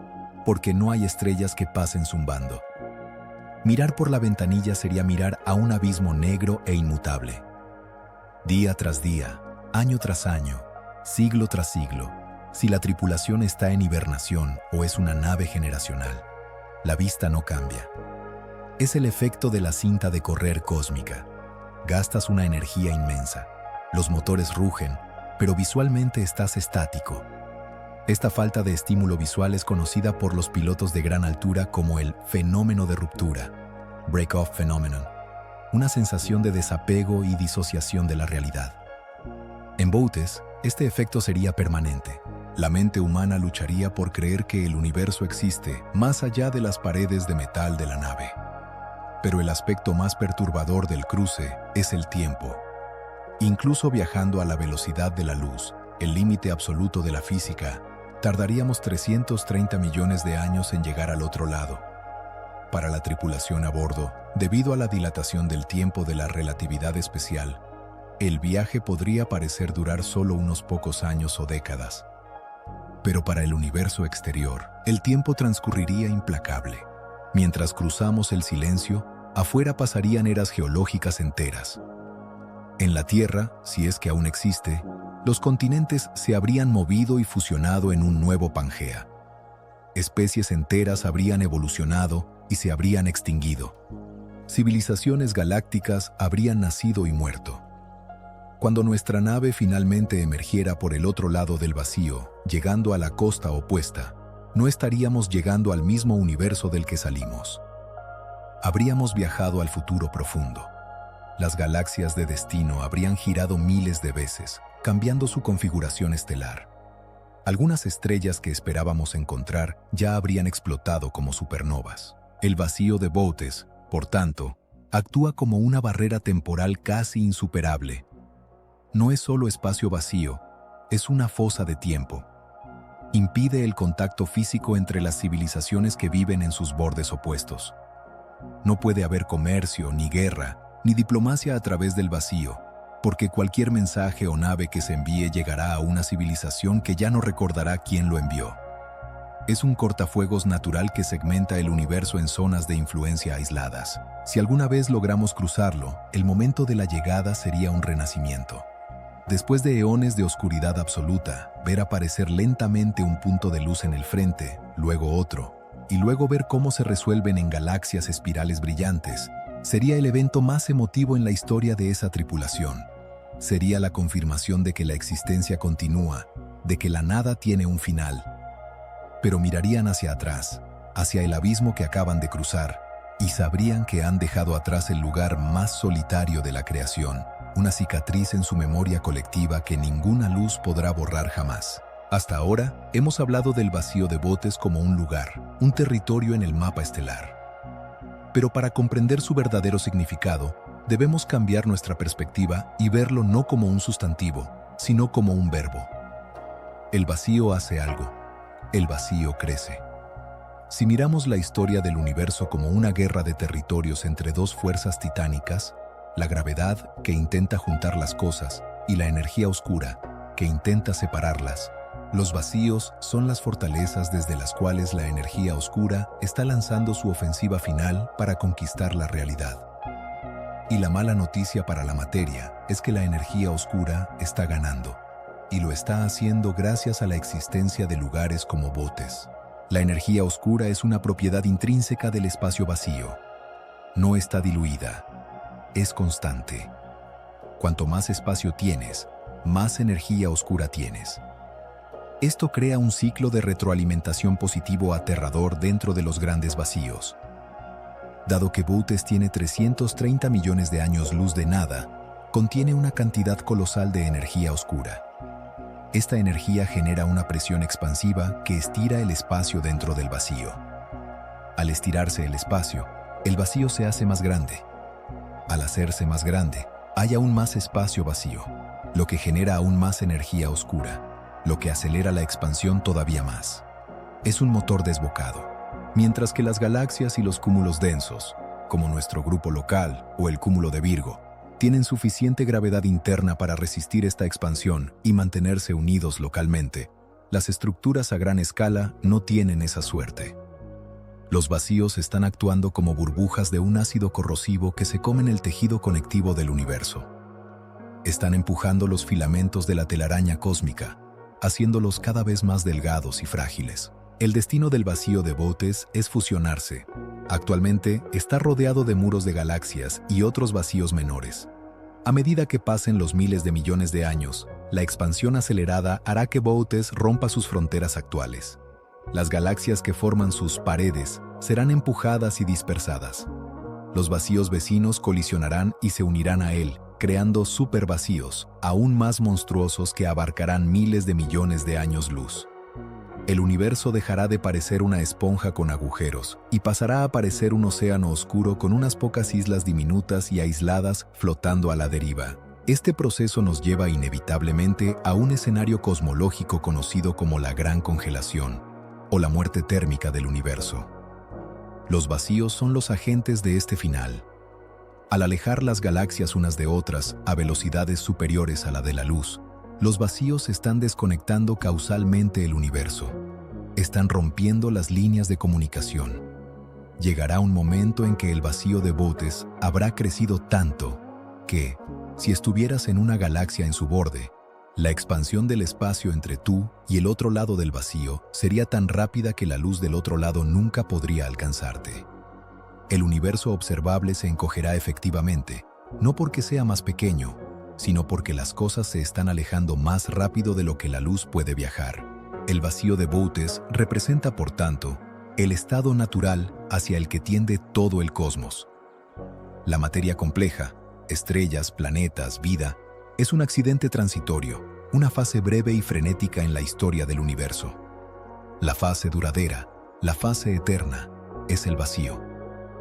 porque no hay estrellas que pasen zumbando. Mirar por la ventanilla sería mirar a un abismo negro e inmutable. Día tras día, año tras año, siglo tras siglo, si la tripulación está en hibernación o es una nave generacional, la vista no cambia. Es el efecto de la cinta de correr cósmica. Gastas una energía inmensa. Los motores rugen, pero visualmente estás estático. Esta falta de estímulo visual es conocida por los pilotos de gran altura como el fenómeno de ruptura, break-off phenomenon, una sensación de desapego y disociación de la realidad. En botes, este efecto sería permanente. La mente humana lucharía por creer que el universo existe más allá de las paredes de metal de la nave. Pero el aspecto más perturbador del cruce es el tiempo. Incluso viajando a la velocidad de la luz, el límite absoluto de la física, tardaríamos 330 millones de años en llegar al otro lado. Para la tripulación a bordo, debido a la dilatación del tiempo de la relatividad especial, el viaje podría parecer durar solo unos pocos años o décadas. Pero para el universo exterior, el tiempo transcurriría implacable. Mientras cruzamos el silencio, afuera pasarían eras geológicas enteras. En la Tierra, si es que aún existe, los continentes se habrían movido y fusionado en un nuevo Pangea. Especies enteras habrían evolucionado y se habrían extinguido. Civilizaciones galácticas habrían nacido y muerto. Cuando nuestra nave finalmente emergiera por el otro lado del vacío, llegando a la costa opuesta, no estaríamos llegando al mismo universo del que salimos. Habríamos viajado al futuro profundo. Las galaxias de destino habrían girado miles de veces, cambiando su configuración estelar. Algunas estrellas que esperábamos encontrar ya habrían explotado como supernovas. El vacío de Botes, por tanto, actúa como una barrera temporal casi insuperable. No es solo espacio vacío, es una fosa de tiempo. Impide el contacto físico entre las civilizaciones que viven en sus bordes opuestos. No puede haber comercio, ni guerra, ni diplomacia a través del vacío, porque cualquier mensaje o nave que se envíe llegará a una civilización que ya no recordará quién lo envió. Es un cortafuegos natural que segmenta el universo en zonas de influencia aisladas. Si alguna vez logramos cruzarlo, el momento de la llegada sería un renacimiento. Después de eones de oscuridad absoluta, ver aparecer lentamente un punto de luz en el frente, luego otro, y luego ver cómo se resuelven en galaxias espirales brillantes, sería el evento más emotivo en la historia de esa tripulación. Sería la confirmación de que la existencia continúa, de que la nada tiene un final. Pero mirarían hacia atrás, hacia el abismo que acaban de cruzar, y sabrían que han dejado atrás el lugar más solitario de la creación, una cicatriz en su memoria colectiva que ninguna luz podrá borrar jamás. Hasta ahora, hemos hablado del vacío de Botes como un lugar, un territorio en el mapa estelar. Pero para comprender su verdadero significado, debemos cambiar nuestra perspectiva y verlo no como un sustantivo, sino como un verbo. El vacío hace algo. El vacío crece. Si miramos la historia del universo como una guerra de territorios entre dos fuerzas titánicas, la gravedad, que intenta juntar las cosas, y la energía oscura, que intenta separarlas, los vacíos son las fortalezas desde las cuales la energía oscura está lanzando su ofensiva final para conquistar la realidad. Y la mala noticia para la materia es que la energía oscura está ganando, y lo está haciendo gracias a la existencia de lugares como Botes. La energía oscura es una propiedad intrínseca del espacio vacío. No está diluida. Es constante. Cuanto más espacio tienes, más energía oscura tienes. Esto crea un ciclo de retroalimentación positivo aterrador dentro de los grandes vacíos. Dado que Botes tiene 330 millones de años luz de nada, contiene una cantidad colosal de energía oscura. Esta energía genera una presión expansiva que estira el espacio dentro del vacío. Al estirarse el espacio, el vacío se hace más grande. Al hacerse más grande, hay aún más espacio vacío. lo que genera aún más energía oscura, lo que acelera la expansión todavía más. Es un motor desbocado, mientras que las galaxias y los cúmulos densos, como nuestro grupo local o el cúmulo de Virgo, tienen suficiente gravedad interna para resistir esta expansión y mantenerse unidos localmente. Las estructuras a gran escala no tienen esa suerte. Los vacíos están actuando como burbujas de un ácido corrosivo que se comen el tejido conectivo del universo. Están empujando los filamentos de la telaraña cósmica, haciéndolos cada vez más delgados y frágiles. El destino del vacío de Boötes es fusionarse. Actualmente está rodeado de muros de galaxias y otros vacíos menores. A medida que pasen los miles de millones de años, la expansión acelerada hará que Boötes rompa sus fronteras actuales. Las galaxias que forman sus paredes serán empujadas y dispersadas. Los vacíos vecinos colisionarán y se unirán a él, creando supervacíos, aún más monstruosos que abarcarán miles de millones de años luz. El universo dejará de parecer una esponja con agujeros y pasará a parecer un océano oscuro con unas pocas islas diminutas y aisladas flotando a la deriva. Este proceso nos lleva inevitablemente a un escenario cosmológico conocido como la Gran Congelación, o la muerte térmica del universo. Los vacíos son los agentes de este final. Al alejar las galaxias unas de otras a velocidades superiores a la de la luz, los vacíos están desconectando causalmente el universo. Están rompiendo las líneas de comunicación. Llegará un momento en que el vacío de Boötes habrá crecido tanto que, si estuvieras en una galaxia en su borde, la expansión del espacio entre tú y el otro lado del vacío sería tan rápida que la luz del otro lado nunca podría alcanzarte. El universo observable se encogerá efectivamente, no porque sea más pequeño, sino porque las cosas se están alejando más rápido de lo que la luz puede viajar. El vacío de Boötes representa, por tanto, el estado natural hacia el que tiende todo el cosmos. La materia compleja, estrellas, planetas, vida, es un accidente transitorio, una fase breve y frenética en la historia del universo. La fase duradera, la fase eterna, es el vacío.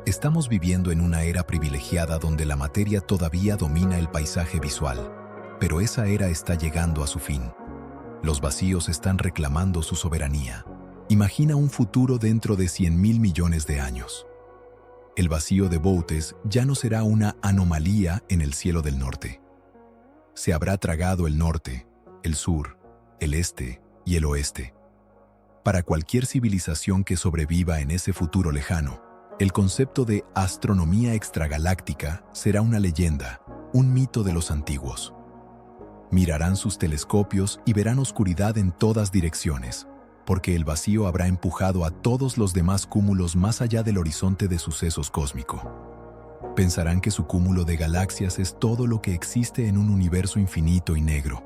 Estamos viviendo en una era privilegiada donde la materia todavía domina el paisaje visual, pero esa era está llegando a su fin. Los vacíos están reclamando su soberanía. Imagina un futuro dentro de 100.000 millones de años. El vacío de Boötes ya no será una anomalía en el cielo del norte. Se habrá tragado el norte, el sur, el este y el oeste. Para cualquier civilización que sobreviva en ese futuro lejano, el concepto de astronomía extragaláctica será una leyenda, un mito de los antiguos. Mirarán sus telescopios y verán oscuridad en todas direcciones, porque el vacío habrá empujado a todos los demás cúmulos más allá del horizonte de sucesos cósmico. Pensarán que su cúmulo de galaxias es todo lo que existe en un universo infinito y negro.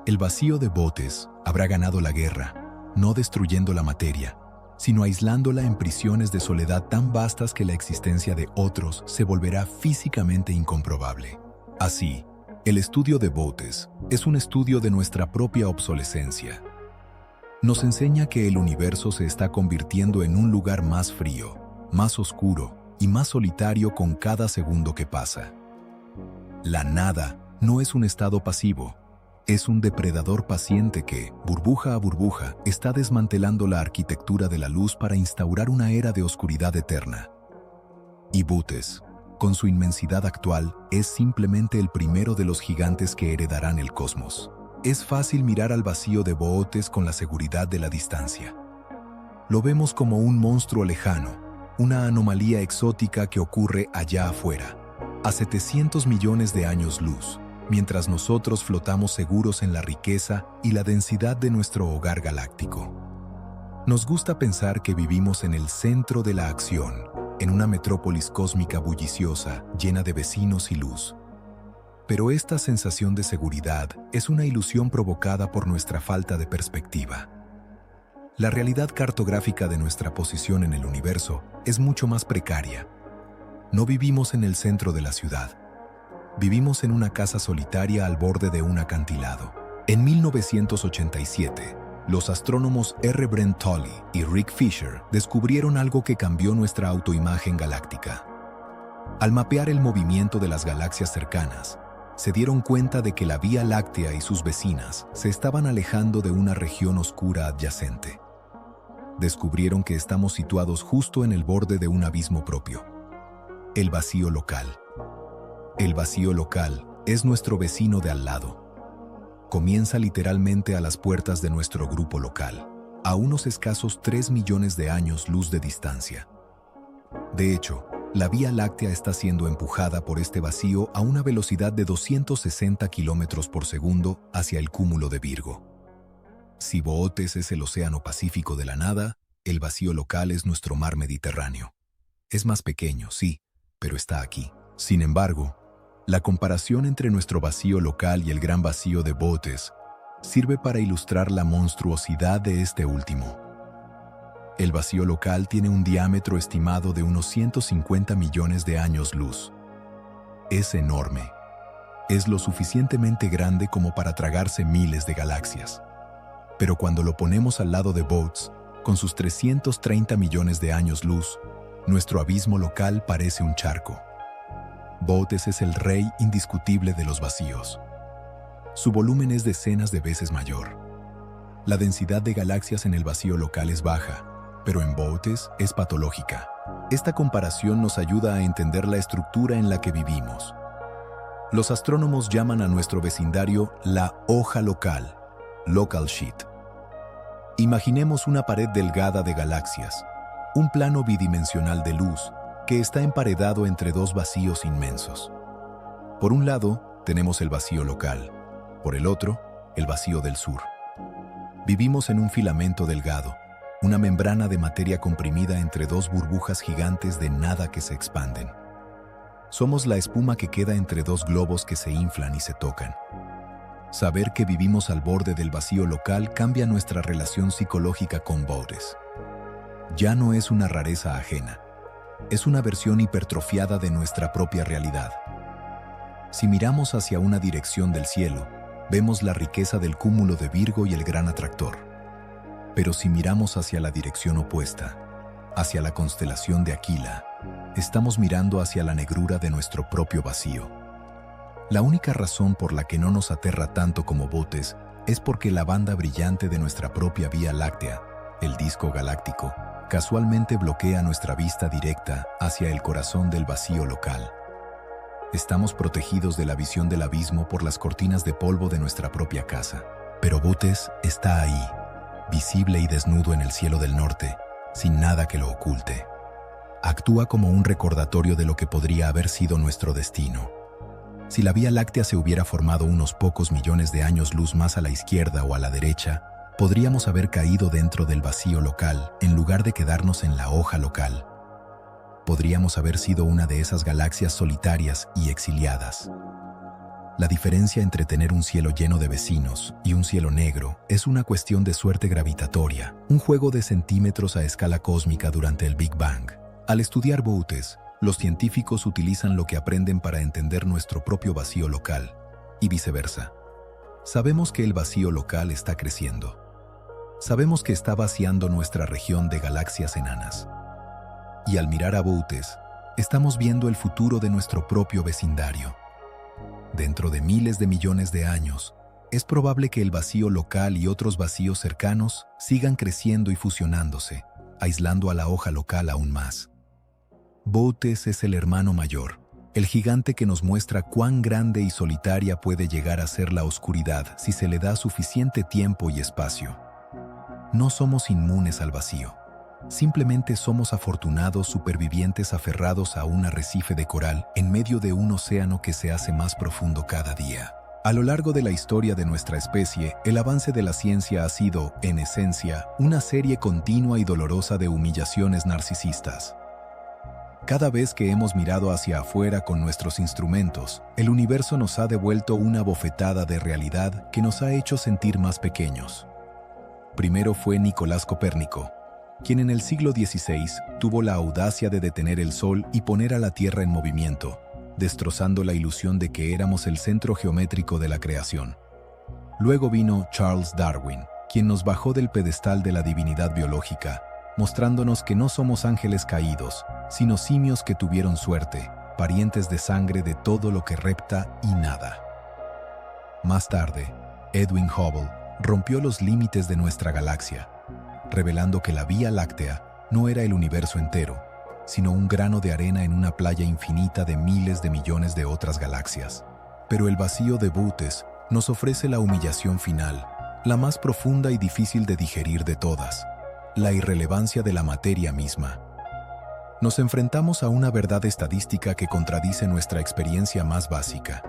El vacío de Boötes habrá ganado la guerra, no destruyendo la materia, sino aislándola en prisiones de soledad tan vastas que la existencia de otros se volverá físicamente incomprobable. Así, el estudio de Boötes es un estudio de nuestra propia obsolescencia. Nos enseña que el universo se está convirtiendo en un lugar más frío, más oscuro y más solitario con cada segundo que pasa. La nada no es un estado pasivo, es un depredador paciente que, burbuja a burbuja, está desmantelando la arquitectura de la luz para instaurar una era de oscuridad eterna. Y Boötes, con su inmensidad actual, es simplemente el primero de los gigantes que heredarán el cosmos. Es fácil mirar al vacío de Boötes con la seguridad de la distancia. Lo vemos como un monstruo lejano, una anomalía exótica que ocurre allá afuera, a 700 millones de años luz, mientras nosotros flotamos seguros en la riqueza y la densidad de nuestro hogar galáctico. Nos gusta pensar que vivimos en el centro de la acción, en una metrópolis cósmica bulliciosa, llena de vecinos y luz. Pero esta sensación de seguridad es una ilusión provocada por nuestra falta de perspectiva. La realidad cartográfica de nuestra posición en el universo es mucho más precaria. No vivimos en el centro de la ciudad. Vivimos en una casa solitaria al borde de un acantilado. En 1987, los astrónomos R. Brent Tully y Rick Fisher descubrieron algo que cambió nuestra autoimagen galáctica. Al mapear el movimiento de las galaxias cercanas, se dieron cuenta de que la Vía Láctea y sus vecinas se estaban alejando de una región oscura adyacente. Descubrieron que estamos situados justo en el borde de un abismo propio, el vacío local. El vacío local es nuestro vecino de al lado. Comienza literalmente a las puertas de nuestro grupo local, a unos escasos 3 millones de años luz de distancia. De hecho, la Vía Láctea está siendo empujada por este vacío a una velocidad de 260 kilómetros por segundo hacia el cúmulo de Virgo. Si Bootes es el océano Pacífico de la nada, el vacío local es nuestro mar Mediterráneo. Es más pequeño, sí, pero está aquí. Sin embargo, la comparación entre nuestro vacío local y el gran vacío de Bootes sirve para ilustrar la monstruosidad de este último. El vacío local tiene un diámetro estimado de unos 150 millones de años luz. Es enorme. Es lo suficientemente grande como para tragarse miles de galaxias. Pero cuando lo ponemos al lado de Bootes, con sus 330 millones de años luz, nuestro abismo local parece un charco. Bootes es el rey indiscutible de los vacíos. Su volumen es decenas de veces mayor. La densidad de galaxias en el vacío local es baja, pero en Bootes es patológica. Esta comparación nos ayuda a entender la estructura en la que vivimos. Los astrónomos llaman a nuestro vecindario la hoja local, local sheet. Imaginemos una pared delgada de galaxias, un plano bidimensional de luz que está emparedado entre dos vacíos inmensos. Por un lado, tenemos el vacío local, por el otro, el vacío del sur. Vivimos en un filamento delgado, una membrana de materia comprimida entre dos burbujas gigantes de nada que se expanden. Somos la espuma que queda entre dos globos que se inflan y se tocan. Saber que vivimos al borde del vacío local cambia nuestra relación psicológica con Bootes. Ya no es una rareza ajena, es una versión hipertrofiada de nuestra propia realidad. Si miramos hacia una dirección del cielo, vemos la riqueza del cúmulo de Virgo y el gran atractor. Pero si miramos hacia la dirección opuesta, hacia la constelación de Aquila, estamos mirando hacia la negrura de nuestro propio vacío. La única razón por la que no nos aterra tanto como Bootes es porque la banda brillante de nuestra propia Vía Láctea, el disco galáctico, casualmente bloquea nuestra vista directa hacia el corazón del vacío local. Estamos protegidos de la visión del abismo por las cortinas de polvo de nuestra propia casa. Pero Bootes está ahí, visible y desnudo en el cielo del norte, sin nada que lo oculte. Actúa como un recordatorio de lo que podría haber sido nuestro destino. Si la Vía Láctea se hubiera formado unos pocos millones de años luz más a la izquierda o a la derecha, podríamos haber caído dentro del vacío local en lugar de quedarnos en la hoja local. Podríamos haber sido una de esas galaxias solitarias y exiliadas. La diferencia entre tener un cielo lleno de vecinos y un cielo negro es una cuestión de suerte gravitatoria, un juego de centímetros a escala cósmica durante el Big Bang. Al estudiar Bootes, los científicos utilizan lo que aprenden para entender nuestro propio vacío local, y viceversa. Sabemos que el vacío local está creciendo. Sabemos que está vaciando nuestra región de galaxias enanas. Y al mirar a Bootes, estamos viendo el futuro de nuestro propio vecindario. Dentro de miles de millones de años, es probable que el vacío local y otros vacíos cercanos sigan creciendo y fusionándose, aislando a la hoja local aún más. Bootes es el hermano mayor, el gigante que nos muestra cuán grande y solitaria puede llegar a ser la oscuridad si se le da suficiente tiempo y espacio. No somos inmunes al vacío. Simplemente somos afortunados supervivientes aferrados a un arrecife de coral en medio de un océano que se hace más profundo cada día. A lo largo de la historia de nuestra especie, el avance de la ciencia ha sido, en esencia, una serie continua y dolorosa de humillaciones narcisistas. Cada vez que hemos mirado hacia afuera con nuestros instrumentos, el universo nos ha devuelto una bofetada de realidad que nos ha hecho sentir más pequeños. Primero fue Nicolás Copérnico, quien en el siglo XVI tuvo la audacia de detener el Sol y poner a la Tierra en movimiento, destrozando la ilusión de que éramos el centro geométrico de la creación. Luego vino Charles Darwin, quien nos bajó del pedestal de la divinidad biológica, mostrándonos que no somos ángeles caídos, sino simios que tuvieron suerte, parientes de sangre de todo lo que repta y nada. Más tarde, Edwin Hubble rompió los límites de nuestra galaxia, revelando que la Vía Láctea no era el universo entero, sino un grano de arena en una playa infinita de miles de millones de otras galaxias. Pero el vacío de Bootes nos ofrece la humillación final, la más profunda y difícil de digerir de todas, la irrelevancia de la materia misma. Nos enfrentamos a una verdad estadística que contradice nuestra experiencia más básica.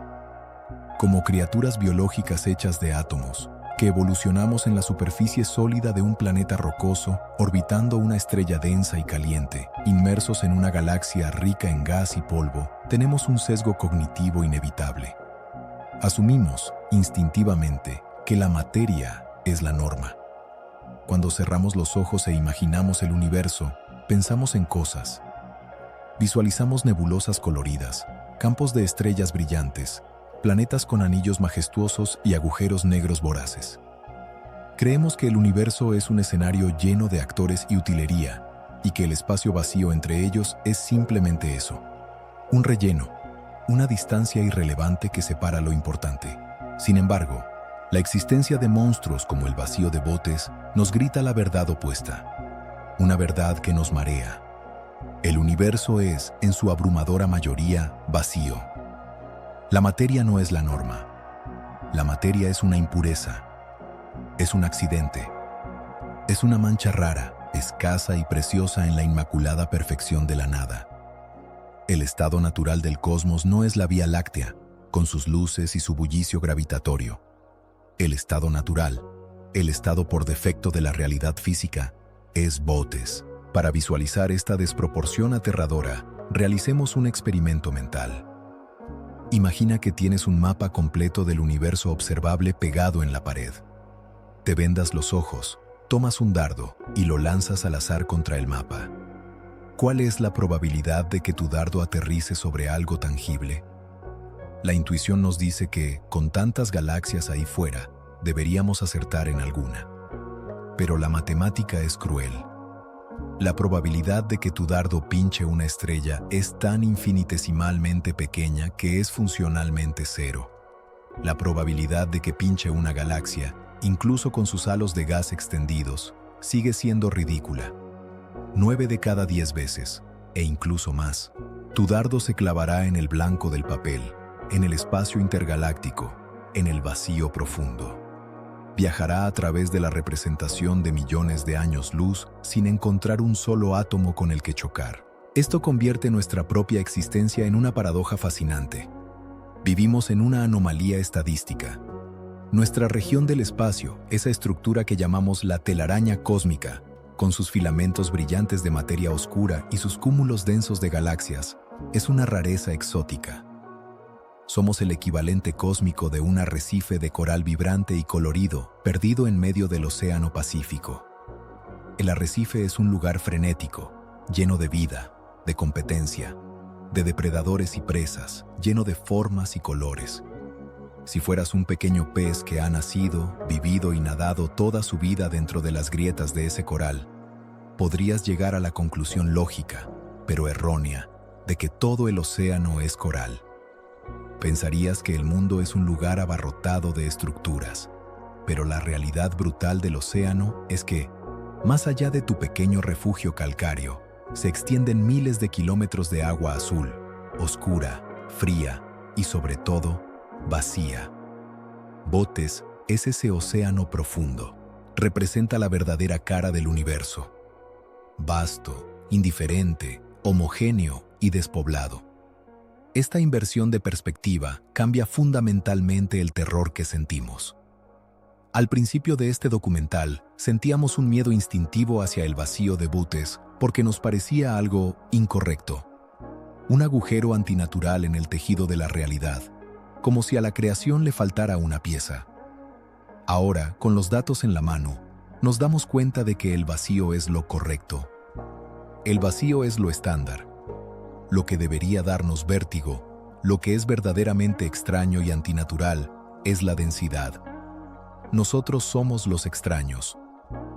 Como criaturas biológicas hechas de átomos, que evolucionamos en la superficie sólida de un planeta rocoso, orbitando una estrella densa y caliente, inmersos en una galaxia rica en gas y polvo, tenemos un sesgo cognitivo inevitable. Asumimos, instintivamente, que la materia es la norma. Cuando cerramos los ojos e imaginamos el universo, pensamos en cosas. Visualizamos nebulosas coloridas, campos de estrellas brillantes, planetas con anillos majestuosos y agujeros negros voraces. Creemos que el universo es un escenario lleno de actores y utilería, y que el espacio vacío entre ellos es simplemente eso, un relleno, una distancia irrelevante que separa lo importante. Sin embargo, la existencia de monstruos como el vacío de Bootes nos grita la verdad opuesta, una verdad que nos marea. El universo es, en su abrumadora mayoría, vacío. La materia no es la norma. La materia es una impureza. Es un accidente. Es una mancha rara, escasa y preciosa en la inmaculada perfección de la nada. El estado natural del cosmos no es la Vía Láctea, con sus luces y su bullicio gravitatorio. El estado natural, el estado por defecto de la realidad física, es Bootes. Para visualizar esta desproporción aterradora, realicemos un experimento mental. Imagina que tienes un mapa completo del universo observable pegado en la pared. Te vendas los ojos, tomas un dardo y lo lanzas al azar contra el mapa. ¿Cuál es la probabilidad de que tu dardo aterrice sobre algo tangible? La intuición nos dice que, con tantas galaxias ahí fuera, deberíamos acertar en alguna. Pero la matemática es cruel. La probabilidad de que tu dardo pinche una estrella es tan infinitesimalmente pequeña que es funcionalmente cero. La probabilidad de que pinche una galaxia, incluso con sus halos de gas extendidos, sigue siendo ridícula. 9 de cada 10 veces, e incluso más, tu dardo se clavará en el blanco del papel, en el espacio intergaláctico, en el vacío profundo. Viajará a través de la representación de millones de años luz sin encontrar un solo átomo con el que chocar. Esto convierte nuestra propia existencia en una paradoja fascinante. Vivimos en una anomalía estadística. Nuestra región del espacio, esa estructura que llamamos la telaraña cósmica, con sus filamentos brillantes de materia oscura y sus cúmulos densos de galaxias, es una rareza exótica. Somos el equivalente cósmico de un arrecife de coral vibrante y colorido, perdido en medio del Océano Pacífico. El arrecife es un lugar frenético, lleno de vida, de competencia, de depredadores y presas, lleno de formas y colores. Si fueras un pequeño pez que ha nacido, vivido y nadado toda su vida dentro de las grietas de ese coral, podrías llegar a la conclusión lógica, pero errónea, de que todo el océano es coral. Pensarías que el mundo es un lugar abarrotado de estructuras, pero la realidad brutal del océano es que, más allá de tu pequeño refugio calcáreo, se extienden miles de kilómetros de agua azul, oscura, fría y, sobre todo, vacía. Bootes es ese océano profundo. Representa la verdadera cara del universo. Vasto, indiferente, homogéneo y despoblado. Esta inversión de perspectiva cambia fundamentalmente el terror que sentimos. Al principio de este documental, sentíamos un miedo instintivo hacia el vacío de Bootes porque nos parecía algo incorrecto. Un agujero antinatural en el tejido de la realidad, como si a la creación le faltara una pieza. Ahora, con los datos en la mano, nos damos cuenta de que el vacío es lo correcto. El vacío es lo estándar. Lo que debería darnos vértigo, lo que es verdaderamente extraño y antinatural, es la densidad. Nosotros somos los extraños.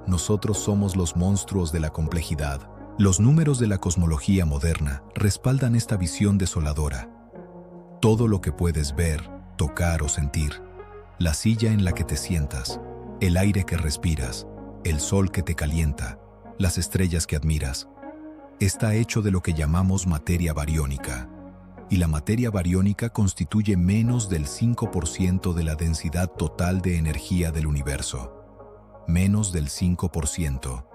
Nosotros somos los monstruos de la complejidad. Los números de la cosmología moderna respaldan esta visión desoladora. Todo lo que puedes ver, tocar o sentir, La silla en la que te sientas, el aire que respiras, el sol que te calienta, las estrellas que admiras, está hecho de lo que llamamos materia bariónica, y la materia bariónica constituye menos del 5% de la densidad total de energía del universo. Menos del 5%.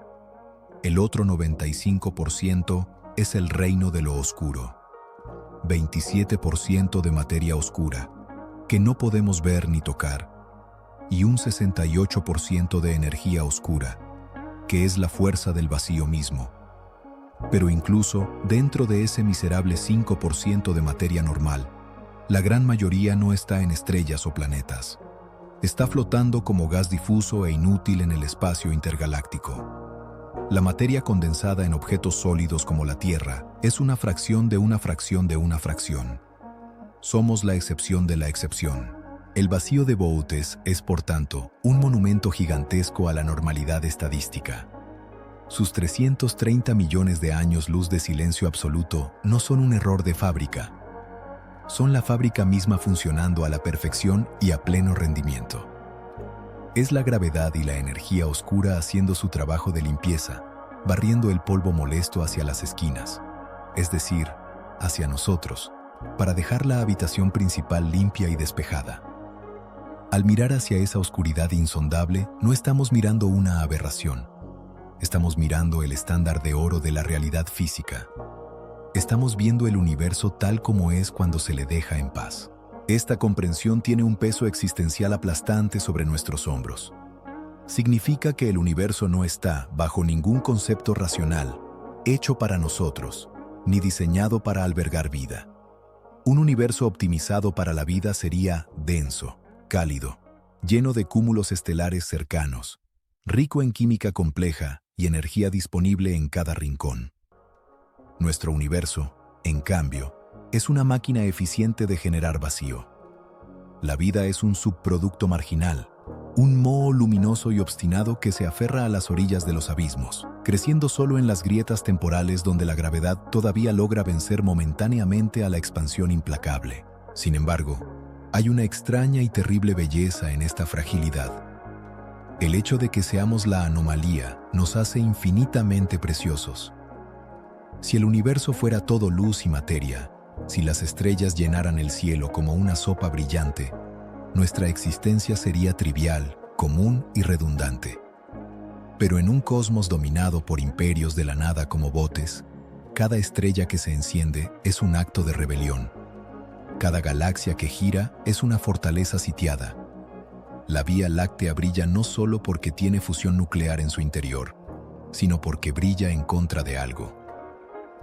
El otro 95% es el reino de lo oscuro. 27% de materia oscura, que no podemos ver ni tocar, y un 68% de energía oscura, que es la fuerza del vacío mismo. Pero incluso dentro de ese miserable 5% de materia normal, la gran mayoría no está en estrellas o planetas. Está flotando como gas difuso e inútil en el espacio intergaláctico. La materia condensada en objetos sólidos como la Tierra es una fracción de una fracción de una fracción. Somos la excepción de la excepción. El vacío de Boötes es, por tanto, un monumento gigantesco a la normalidad estadística. Sus 330 millones de años luz de silencio absoluto no son un error de fábrica. Son la fábrica misma funcionando a la perfección y a pleno rendimiento. Es la gravedad y la energía oscura haciendo su trabajo de limpieza, barriendo el polvo molesto hacia las esquinas, es decir, hacia nosotros, para dejar la habitación principal limpia y despejada. Al mirar hacia esa oscuridad insondable, no estamos mirando una aberración. Estamos mirando el estándar de oro de la realidad física. Estamos viendo el universo tal como es cuando se le deja en paz. Esta comprensión tiene un peso existencial aplastante sobre nuestros hombros. Significa que el universo no está, bajo ningún concepto racional, hecho para nosotros, ni diseñado para albergar vida. Un universo optimizado para la vida sería denso, cálido, lleno de cúmulos estelares cercanos, rico en química compleja y energía disponible en cada rincón. Nuestro universo, en cambio, es una máquina eficiente de generar vacío. La vida es un subproducto marginal, un moho luminoso y obstinado que se aferra a las orillas de los abismos, creciendo solo en las grietas temporales donde la gravedad todavía logra vencer momentáneamente a la expansión implacable. Sin embargo, hay una extraña y terrible belleza en esta fragilidad. El hecho de que seamos la anomalía nos hace infinitamente preciosos. Si el universo fuera todo luz y materia, si las estrellas llenaran el cielo como una sopa brillante, nuestra existencia sería trivial, común y redundante. Pero en un cosmos dominado por imperios de la nada como Boötes, cada estrella que se enciende es un acto de rebelión. Cada galaxia que gira es una fortaleza sitiada. La Vía Láctea brilla no solo porque tiene fusión nuclear en su interior, sino porque brilla en contra de algo.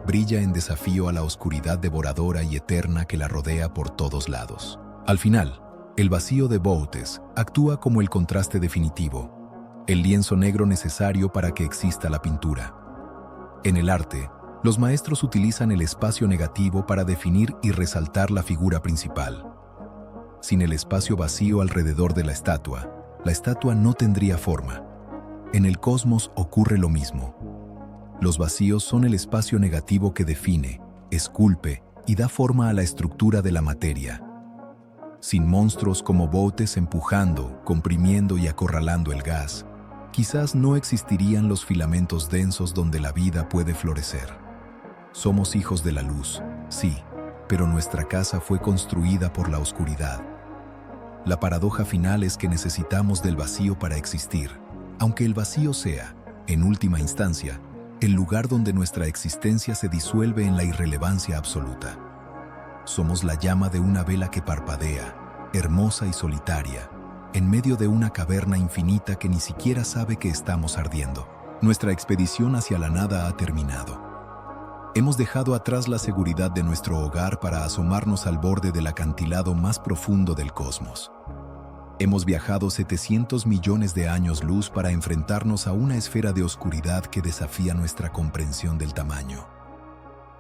Brilla en desafío a la oscuridad devoradora y eterna que la rodea por todos lados. Al final, el vacío de Boötes actúa como el contraste definitivo, el lienzo negro necesario para que exista la pintura. En el arte, los maestros utilizan el espacio negativo para definir y resaltar la figura principal. Sin el espacio vacío alrededor de la estatua no tendría forma. En el cosmos ocurre lo mismo. Los vacíos son el espacio negativo que define, esculpe y da forma a la estructura de la materia. Sin monstruos como Boötes empujando, comprimiendo y acorralando el gas, quizás no existirían los filamentos densos donde la vida puede florecer. Somos hijos de la luz, sí, pero nuestra casa fue construida por la oscuridad. La paradoja final es que necesitamos del vacío para existir, aunque el vacío sea, en última instancia, el lugar donde nuestra existencia se disuelve en la irrelevancia absoluta. Somos la llama de una vela que parpadea, hermosa y solitaria, en medio de una caverna infinita que ni siquiera sabe que estamos ardiendo. Nuestra expedición hacia la nada ha terminado. Hemos dejado atrás la seguridad de nuestro hogar para asomarnos al borde del acantilado más profundo del cosmos. Hemos viajado 700 millones de años luz para enfrentarnos a una esfera de oscuridad que desafía nuestra comprensión del tamaño.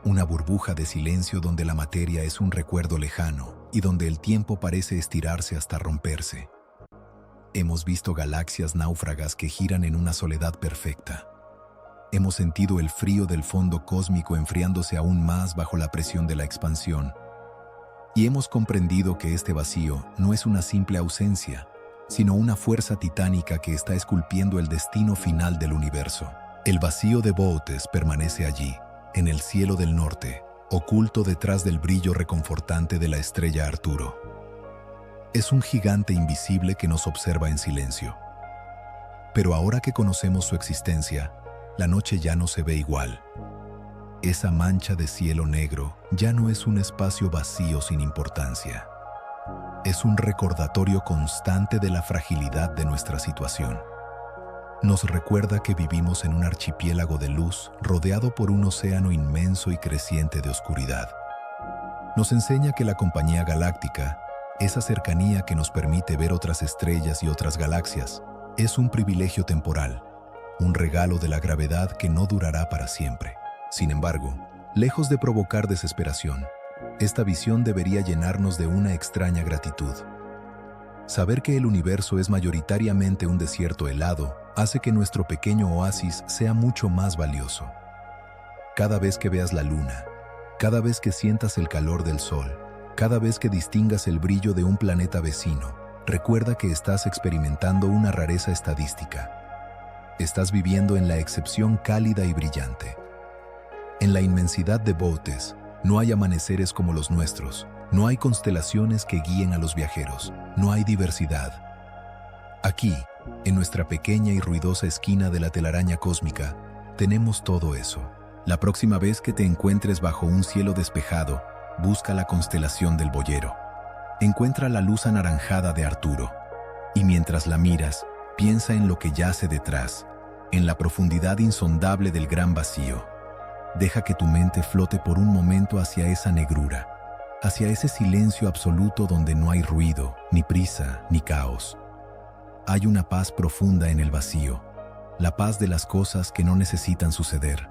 Una burbuja de silencio donde la materia es un recuerdo lejano y donde el tiempo parece estirarse hasta romperse. Hemos visto galaxias náufragas que giran en una soledad perfecta. Hemos sentido el frío del fondo cósmico enfriándose aún más bajo la presión de la expansión. Y hemos comprendido que este vacío no es una simple ausencia, sino una fuerza titánica que está esculpiendo el destino final del universo. El vacío de Boötes permanece allí, en el cielo del norte, oculto detrás del brillo reconfortante de la estrella Arturo. Es un gigante invisible que nos observa en silencio. Pero ahora que conocemos su existencia, la noche ya no se ve igual. Esa mancha de cielo negro ya no es un espacio vacío sin importancia. Es un recordatorio constante de la fragilidad de nuestra situación. Nos recuerda que vivimos en un archipiélago de luz rodeado por un océano inmenso y creciente de oscuridad. Nos enseña que la compañía galáctica, esa cercanía que nos permite ver otras estrellas y otras galaxias, es un privilegio temporal, un regalo de la gravedad que no durará para siempre. Sin embargo, lejos de provocar desesperación, esta visión debería llenarnos de una extraña gratitud. Saber que el universo es mayoritariamente un desierto helado hace que nuestro pequeño oasis sea mucho más valioso. Cada vez que veas la luna, cada vez que sientas el calor del sol, cada vez que distingas el brillo de un planeta vecino, recuerda que estás experimentando una rareza estadística. Estás viviendo en la excepción cálida y brillante. En la inmensidad de Boötes, no hay amaneceres como los nuestros, no hay constelaciones que guíen a los viajeros, no hay diversidad. Aquí, en nuestra pequeña y ruidosa esquina de la telaraña cósmica, tenemos todo eso. La próxima vez que te encuentres bajo un cielo despejado, busca la constelación del Boyero. Encuentra la luz anaranjada de Arturo, y mientras la miras, piensa en lo que yace detrás, en la profundidad insondable del gran vacío. Deja que tu mente flote por un momento hacia esa negrura, hacia ese silencio absoluto donde no hay ruido, ni prisa, ni caos. Hay una paz profunda en el vacío, la paz de las cosas que no necesitan suceder,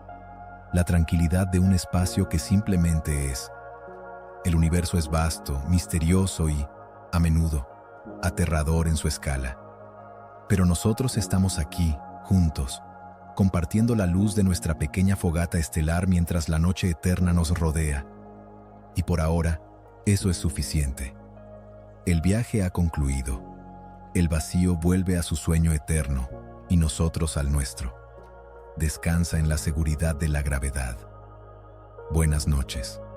la tranquilidad de un espacio que simplemente es. El universo es vasto, misterioso y, a menudo, aterrador en su escala. Pero nosotros estamos aquí, juntos, compartiendo la luz de nuestra pequeña fogata estelar mientras la noche eterna nos rodea. Y por ahora, eso es suficiente. El viaje ha concluido. El vacío vuelve a su sueño eterno y nosotros al nuestro. Descansa en la seguridad de la gravedad. Buenas noches.